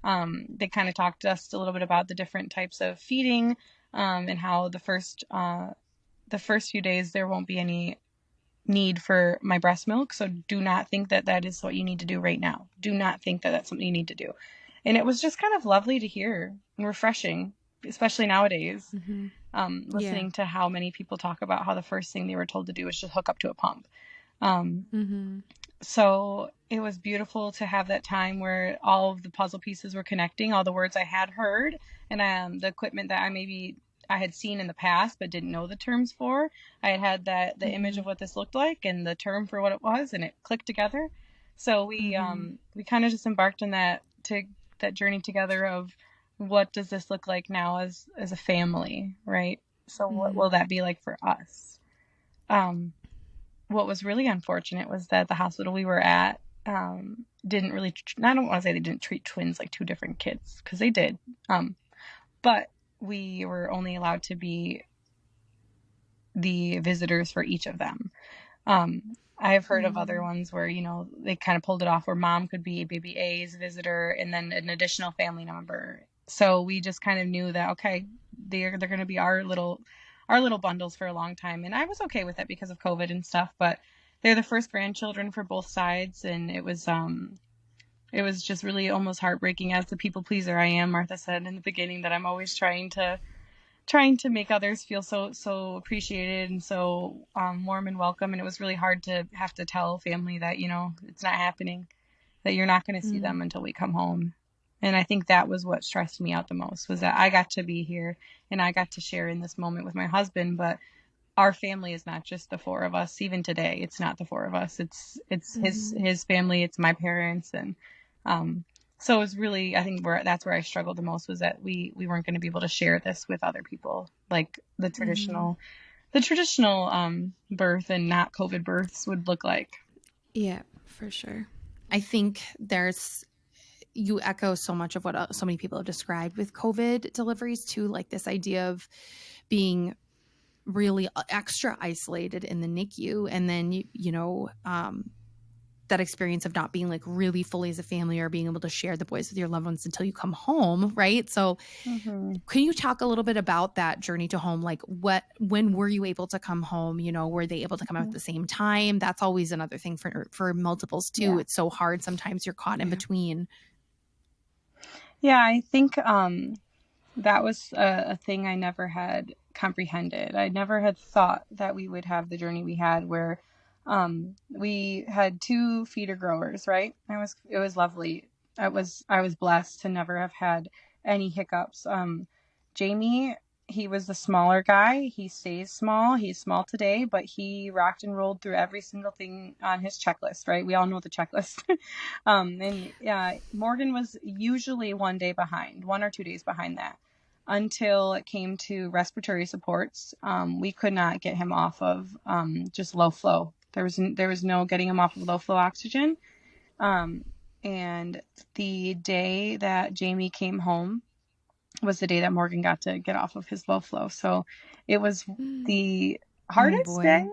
Speaker 4: They kind of talked to us a little bit about the different types of feeding, and how the first the first few days there won't be any need for my breast milk, so do not think that that is what you need to do right now. Do not think that that's something you need to do. And it was just kind of lovely to hear and refreshing, especially nowadays, listening to how many people talk about how the first thing they were told to do was just hook up to a pump. So it was beautiful to have that time where all of the puzzle pieces were connecting, all the words I had heard, and the equipment that I had seen in the past but didn't know the terms for. I had the image of what this looked like and the term for what it was, and it clicked together. So we kind of just embarked on that journey together of what does this look like now as a family, right? So what will that be like for us? What was really unfortunate was that the hospital we were at didn't really, I don't want to say they didn't treat twins like two different kids, because they did. But we were only allowed to be the visitors for each of them. I have heard of other ones where, they kind of pulled it off where mom could be baby A's visitor and then an additional family member. So we just kind of knew that, okay, they're going to be our little bundles for a long time. And I was okay with it because of COVID and stuff, but they're the first grandchildren for both sides. And it was just really almost heartbreaking. As the people pleaser I am, Martha said in the beginning, that I'm always trying to make others feel so appreciated and so warm and welcome. And it was really hard to have to tell family that, it's not happening, that you're not going to see them until we come home. And I think that was what stressed me out the most, was that I got to be here and I got to share in this moment with my husband, but our family is not just the four of us. Even today, it's not the four of us. It's his family. It's my parents. And so it was really, I think that's where I struggled the most, was that we weren't going to be able to share this with other people, like the traditional birth and not COVID births would look like.
Speaker 1: Yeah, for sure.
Speaker 2: I think you echo so much of what so many people have described with COVID deliveries too, like this idea of being really extra isolated in the NICU. And then, that experience of not being like really fully as a family or being able to share the boys with your loved ones until you come home. Right. So can you talk a little bit about that journey to home? Like when were you able to come home? Were they able to come out at the same time? That's always another thing for multiples too. Yeah. It's so hard. Sometimes you're caught in between.
Speaker 4: Yeah. I think, that was a thing I never had comprehended. I never had thought that we would have the journey we had, where we had 2 feeder growers, right? It was lovely. I was blessed to never have had any hiccups. Jamie, he was the smaller guy. He stays small. He's small today, but he rocked and rolled through every single thing on his checklist, right? We all know the checklist. And Morgan was usually 1 day behind, 1 or 2 days behind that, until it came to respiratory supports. We could not get him off of just low flow. There was no getting him off of low flow oxygen. And the day that Jamie came home was the day that Morgan got to get off of his low flow. So it was the hardest day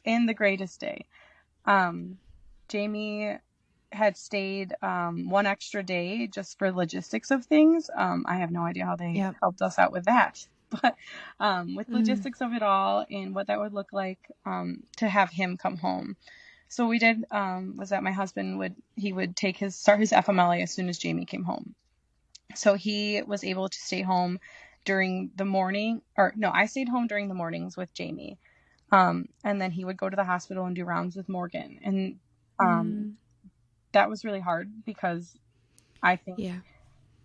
Speaker 4: and the greatest day. Jamie had stayed 1 extra day just for logistics of things. I have no idea how they helped us out with that, but with logistics of it all and what that would look like to have him come home. So we did was that my husband would start his FMLA as soon as Jamie came home. So he was able to stay home during the morning, I stayed home during the mornings with Jamie. And then he would go to the hospital and do rounds with Morgan. And that was really hard, because I think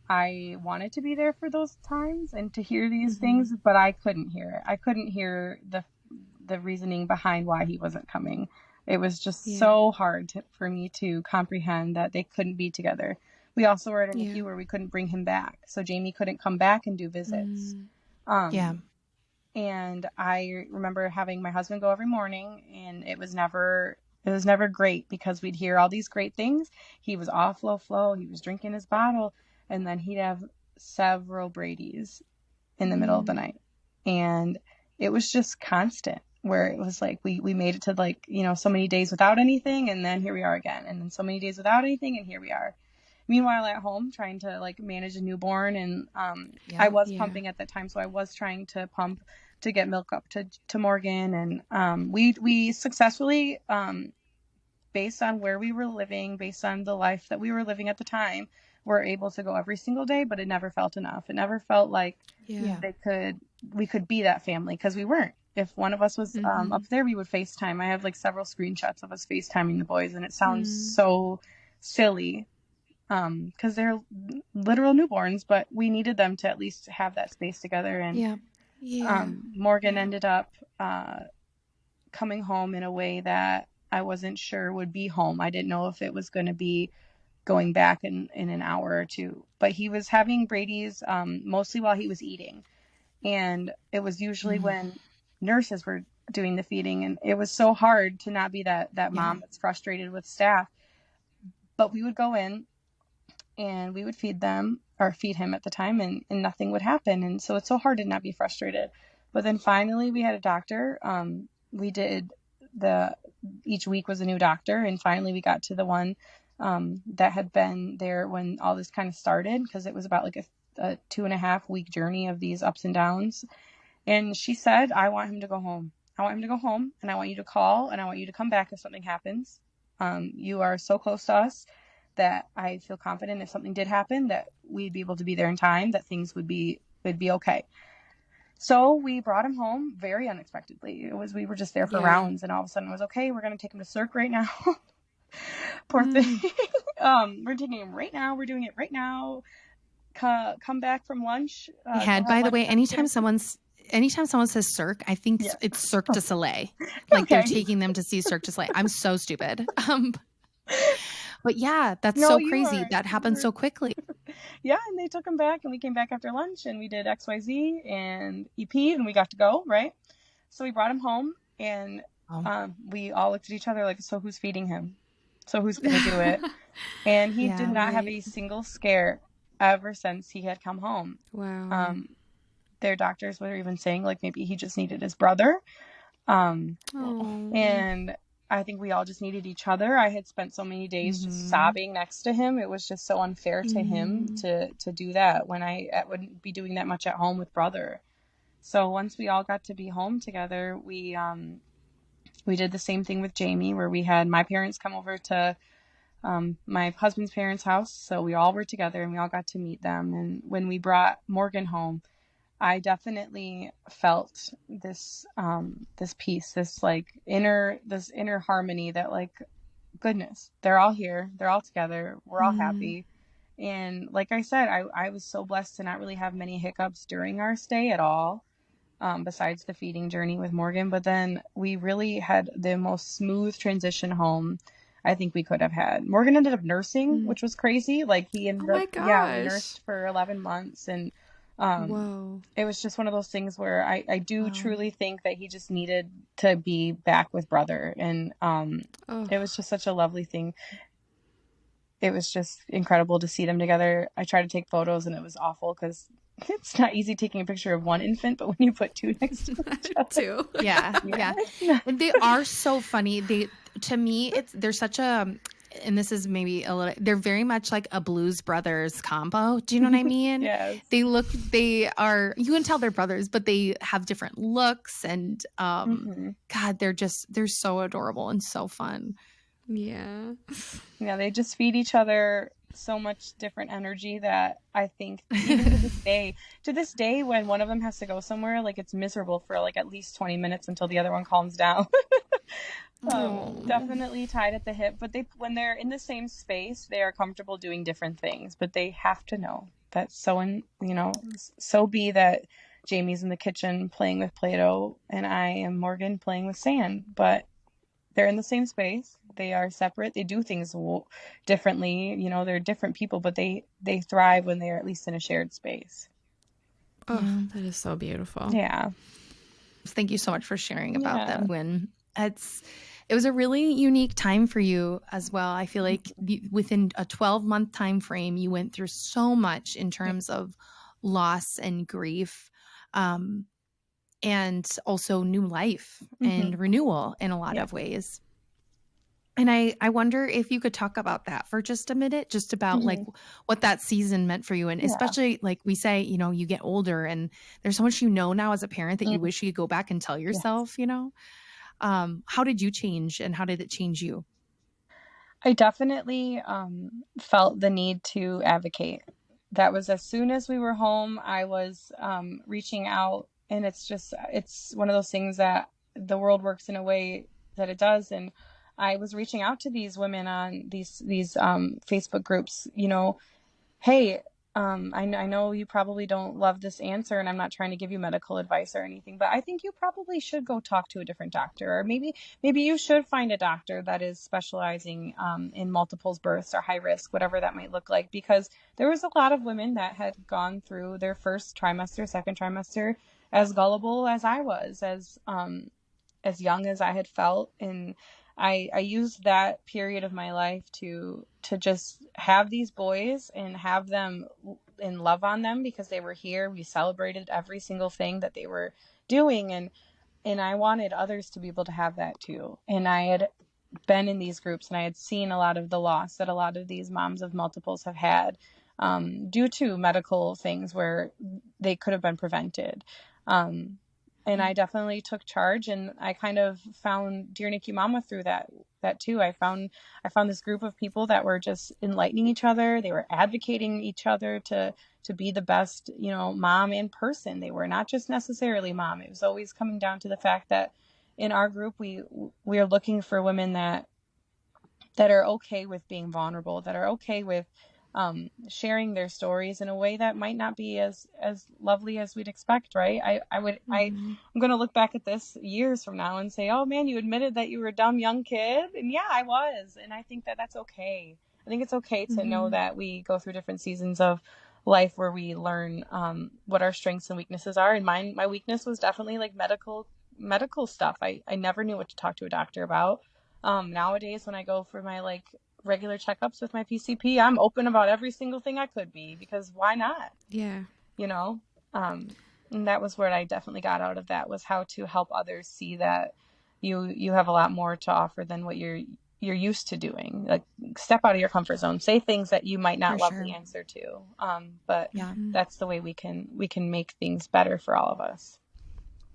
Speaker 4: I wanted to be there for those times and to hear these things, but I couldn't hear it. I couldn't hear the reasoning behind why he wasn't coming. It was just so hard for me to comprehend that they couldn't be together. We also were at a NICU where we couldn't bring him back. So Jamie couldn't come back and do visits. And I remember having my husband go every morning, and it was never great, because we'd hear all these great things. He was off low flow. He was drinking his bottle, and then he'd have several Brady's in the middle of the night. And it was just constant, where it was like, we made it to so many days without anything. And then here we are again. And then so many days without anything. And here we are. Meanwhile, at home, trying to manage a newborn, and I was pumping at that time. So I was trying to pump get milk up to Morgan. And we successfully, based on where we were living, based on the life that we were living at the time, were able to go every single day, but it never felt enough. It never felt like
Speaker 2: Yeah.
Speaker 4: we could be that family, because we weren't. If one of us was up there, we would FaceTime. I have like several screenshots of us FaceTiming the boys, and it sounds so silly, because they're literal newborns, but we needed them to at least have that space together. And Morgan ended up coming home in a way that I wasn't sure would be home. I didn't know if it was going to be going back in an hour or two, but he was having Brady's mostly while he was eating. And it was usually when nurses were doing the feeding, and it was so hard to not be that mom that's frustrated with staff. But we would go in and we would feed him at the time, and nothing would happen. And so it's so hard to not be frustrated. But then finally we had a doctor. We did each week was a new doctor, and finally we got to the one that had been there when all this kind of started, because it was about like a 2.5 week journey of these ups and downs. And she said, I want him to go home. I want him to go home, and I want you to call, and I want you to come back if something happens. You are so close to us that I feel confident if something did happen that we'd be able to be there in time, that things would be okay. So we brought him home very unexpectedly. We were just there for rounds, and all of a sudden it was, okay, we're going to take him to Cirque right now. Poor thing. We're taking him right now. We're doing it right now. Come back from lunch.
Speaker 2: By the way, anytime someone says Cirque, I think it's Cirque du Soleil. Like they're taking them to see Cirque du Soleil. I'm so stupid. But yeah, that's so crazy. That happened so quickly.
Speaker 4: Yeah, and they took him back, and we came back after lunch, and we did XYZ and EP, and we got to go, right? So we brought him home, and we all looked at each other like, so who's feeding him? So who's going to do it? And he did not have a single scare ever since he had come home.
Speaker 1: Wow.
Speaker 4: Their doctors were even saying like maybe he just needed his brother. And I think we all just needed each other. I had spent so many days just sobbing next to him. It was just so unfair to him to do that when I wouldn't be doing that much at home with brother. So once we all got to be home together, we did the same thing with Jamie, where we had my parents come over to my husband's parents' house. So we all were together, and we all got to meet them. And when we brought Morgan home, I definitely felt this peace, this inner harmony that like, goodness, they're all here. They're all together. We're all happy. And like I said, I was so blessed to not really have many hiccups during our stay at all, besides the feeding journey with Morgan. But then we really had the most smooth transition home I think we could have had. Morgan ended up nursing, which was crazy. Like he ended up, we nursed for 11 months. And it was just one of those things where I do truly think that he just needed to be back with brother. And it was just such a lovely thing. It was just incredible to see them together. I tried to take photos, and it was awful because it's not easy taking a picture of one infant, but when you put two next to each other.
Speaker 2: Two. Yeah. And they are so funny. To me, they're such a, and this is maybe a little, they're very much like a Blues Brothers combo. Do you know what I mean?
Speaker 4: Yes.
Speaker 2: They are, you can tell they're brothers, but they have different looks, and God, they're so adorable and so fun.
Speaker 1: Yeah.
Speaker 4: Yeah, they just feed each other so much different energy that I think even to this day, when one of them has to go somewhere, like it's miserable for like at least 20 minutes until the other one calms down. Definitely tied at the hip, but when they're in the same space, they are comfortable doing different things, but they have to know that so be that Jamie's in the kitchen playing with Play-Doh and I am Morgan playing with sand, but they're in the same space. They are separate. They do things differently. They're different people, but they thrive when they're at least in a shared space.
Speaker 1: Oh, that is so beautiful.
Speaker 4: Yeah.
Speaker 2: Thank you so much for sharing about them. When it was a really unique time for you as well. I feel like within a 12-month time frame, you went through so much in terms of loss and grief, and also new life and renewal in a lot of ways. And I wonder if you could talk about that for just a minute, just about like what that season meant for you. And especially like we say, you know, you get older and there's so much, you know, now as a parent that you wish you could go back and tell yourself, you know. How did you change and how did it change you?
Speaker 4: I definitely felt the need to advocate. That was as soon as we were home, I was reaching out, and it's one of those things that the world works in a way that it does. And I was reaching out to these women on these Facebook groups, you know, hey, I know you probably don't love this answer, and I'm not trying to give you medical advice or anything, but I think you probably should go talk to a different doctor, or maybe you should find a doctor that is specializing in multiples births or high risk, whatever that might look like, because there was a lot of women that had gone through their first trimester, second trimester, as gullible as I was, as young as I had felt, and I used that period of my life to just have these boys and have them and love on them because they were here. We celebrated every single thing that they were doing, and I wanted others to be able to have that too. And I had been in these groups and I had seen a lot of the loss that a lot of these moms of multiples have had due to medical things where they could have been prevented. And I definitely took charge, and I kind of found Dear NICU Mama through that too. I found this group of people that were just enlightening each other. They were advocating each other to be the best, you know, mom in person. They were not just necessarily mom. It was always coming down to the fact that in our group, we are looking for women that are okay with being vulnerable, that are okay with sharing their stories in a way that might not be as lovely as we'd expect, right? I'm going to look back at this years from now and say, oh man, you admitted that you were a dumb young kid. And yeah, I was. And I think that that's okay. I think it's okay to know that we go through different seasons of life where we learn what our strengths and weaknesses are. And my weakness was definitely like medical stuff. I never knew what to talk to a doctor about. Nowadays, when I go for my like regular checkups with my PCP, I'm open about every single thing I could be, because why not?
Speaker 1: Yeah.
Speaker 4: You know, and that was what I definitely got out of that, was how to help others see that you have a lot more to offer than what you're used to doing. Like, step out of your comfort zone, say things that you might not love the answer to. But that's the way we can make things better for all of us.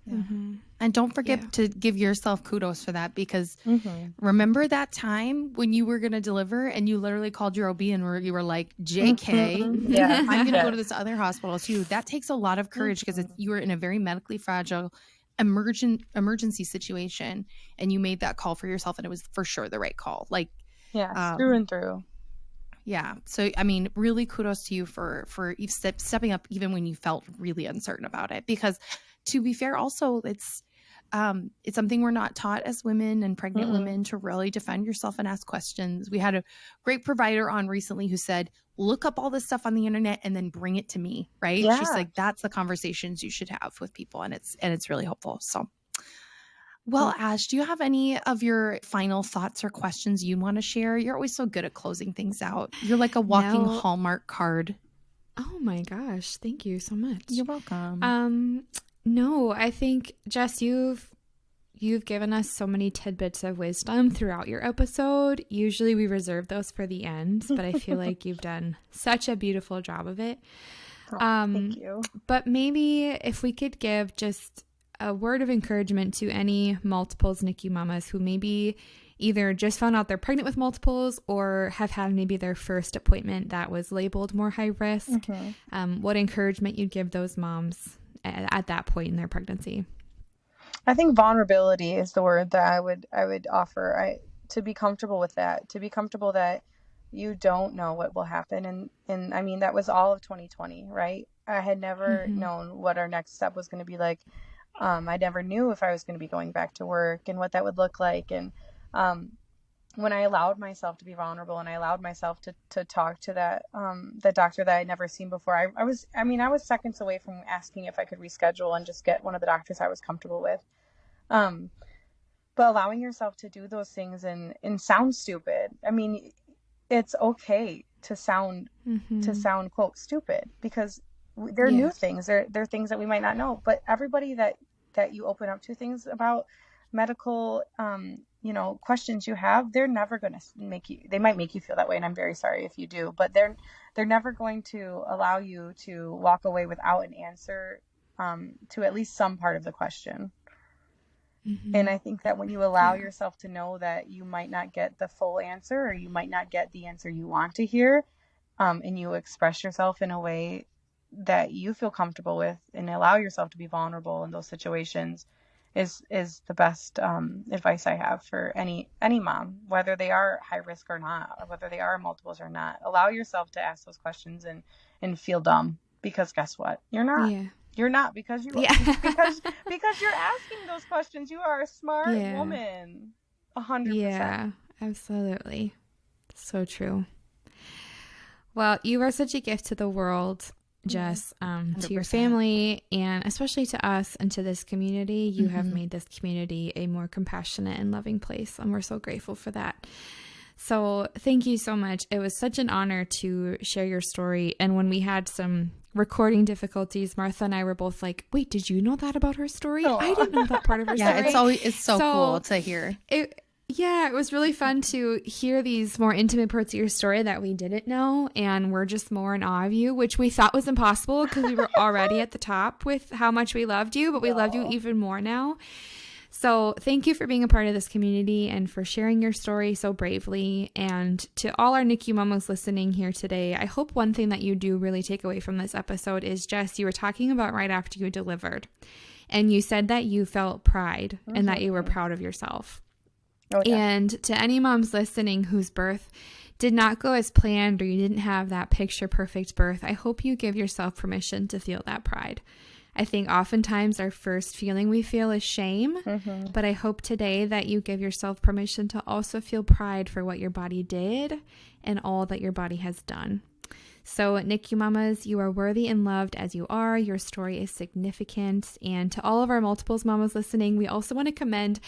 Speaker 2: Yeah. And don't forget to give yourself kudos for that, because remember that time when you were going to deliver and you literally called your OB and you were like, JK, I'm going to go to this other hospital too. That takes a lot of courage, because you were in a very medically fragile emergency situation, and you made that call for yourself, and it was for sure the right call. Like,
Speaker 4: through and through.
Speaker 2: Yeah. So, I mean, really kudos to you for stepping up even when you felt really uncertain about it, because to be fair, also it's something we're not taught as women and pregnant women, to really defend yourself and ask questions. We had a great provider on recently who said, look up all this stuff on the internet and then bring it to me. Right. Yeah. She's like, that's the conversations you should have with people. And it's really helpful. So, well, Ash, do you have any of your final thoughts or questions you want to share? You're always so good at closing things out. You're like a walking Hallmark card.
Speaker 1: Oh my gosh. Thank you so much.
Speaker 2: You're welcome.
Speaker 1: No, I think, Jess, you've given us so many tidbits of wisdom throughout your episode. Usually we reserve those for the end, but I feel like you've done such a beautiful job of it.
Speaker 4: Thank you.
Speaker 1: But maybe if we could give just a word of encouragement to any multiples NICU mamas who maybe either just found out they're pregnant with multiples or have had maybe their first appointment that was labeled more high risk, what encouragement you'd give those moms at that point in their pregnancy?
Speaker 4: I think vulnerability is the word that I would offer. To be comfortable with that, to be comfortable that you don't know what will happen. And I mean, that was all of 2020, right? I had never known what our next step was going to be like. I never knew if I was going to be going back to work and what that would look like. And when I allowed myself to be vulnerable and I allowed myself to talk to that doctor that I'd never seen before, I was seconds away from asking if I could reschedule and just get one of the doctors I was comfortable with. But allowing yourself to do those things and sound stupid. I mean, it's okay to sound quote stupid, because they're new things. They're things that we might not know. But everybody that you open up to things about medical questions you have, they're never going to they might make you feel that way. And I'm very sorry if you do, but they're never going to allow you to walk away without an answer to at least some part of the question.
Speaker 1: Mm-hmm.
Speaker 4: And I think that when you allow yourself to know that you might not get the full answer, or you might not get the answer you want to hear, and you express yourself in a way that you feel comfortable with and allow yourself to be vulnerable in those situations, is the best advice I have for any mom, whether they are high risk or not, or whether they are multiples or not. Allow yourself to ask those questions and feel dumb, because guess what? You're not.
Speaker 1: Yeah.
Speaker 4: You're not, because you're asking those questions. You are a smart woman. 100%.
Speaker 1: Yeah, absolutely. So true. Well, you are such a gift to the world, Jess, to your family, and especially to us and to this community. You have made this community a more compassionate and loving place, and we're so grateful for that. So thank you so much. It was such an honor to share your story. And when we had some recording difficulties, Martha and I were both like, wait, did you know that about her story?
Speaker 4: Aww.
Speaker 1: I didn't know that part of her story.
Speaker 2: It's so cool to hear.
Speaker 1: It was really fun to hear these more intimate parts of your story that we didn't know. And we're just more in awe of you, which we thought was impossible because we were already at the top with how much we loved you, but we loved you even more now. So thank you for being a part of this community and for sharing your story so bravely. And to all our NICU mamas listening here today, I hope one thing that you do really take away from this episode is, Jess, you were talking about right after you delivered, and you said that you felt pride and that you were proud of yourself. Oh, yeah. And to any moms listening whose birth did not go as planned, or you didn't have that picture perfect birth, I hope you give yourself permission to feel that pride. I think oftentimes our first feeling we feel is shame, but I hope today that you give yourself permission to also feel pride for what your body did and all that your body has done. So NICU mamas, you are worthy and loved as you are. Your story is significant. And to all of our multiples mamas listening, we also want to commend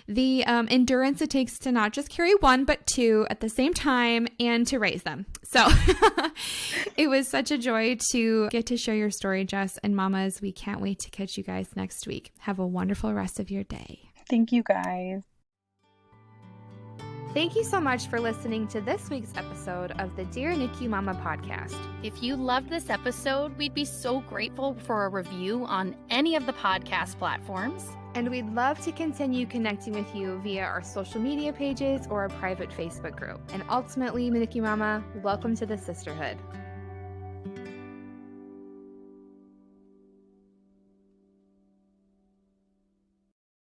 Speaker 1: the endurance it takes to not just carry one, but two at the same time and to raise them. So it was such a joy to get to share your story, Jess. And mamas, we can't wait to catch you guys next week. Have a wonderful rest of your day.
Speaker 4: Thank you, guys.
Speaker 1: Thank you so much for listening to this week's episode of the Dear NICU Mama podcast.
Speaker 5: If you loved this episode, we'd be so grateful for a review on any of the podcast platforms.
Speaker 1: And we'd love to continue connecting with you via our social media pages or a private Facebook group. And ultimately, NICU Mama, welcome to the sisterhood.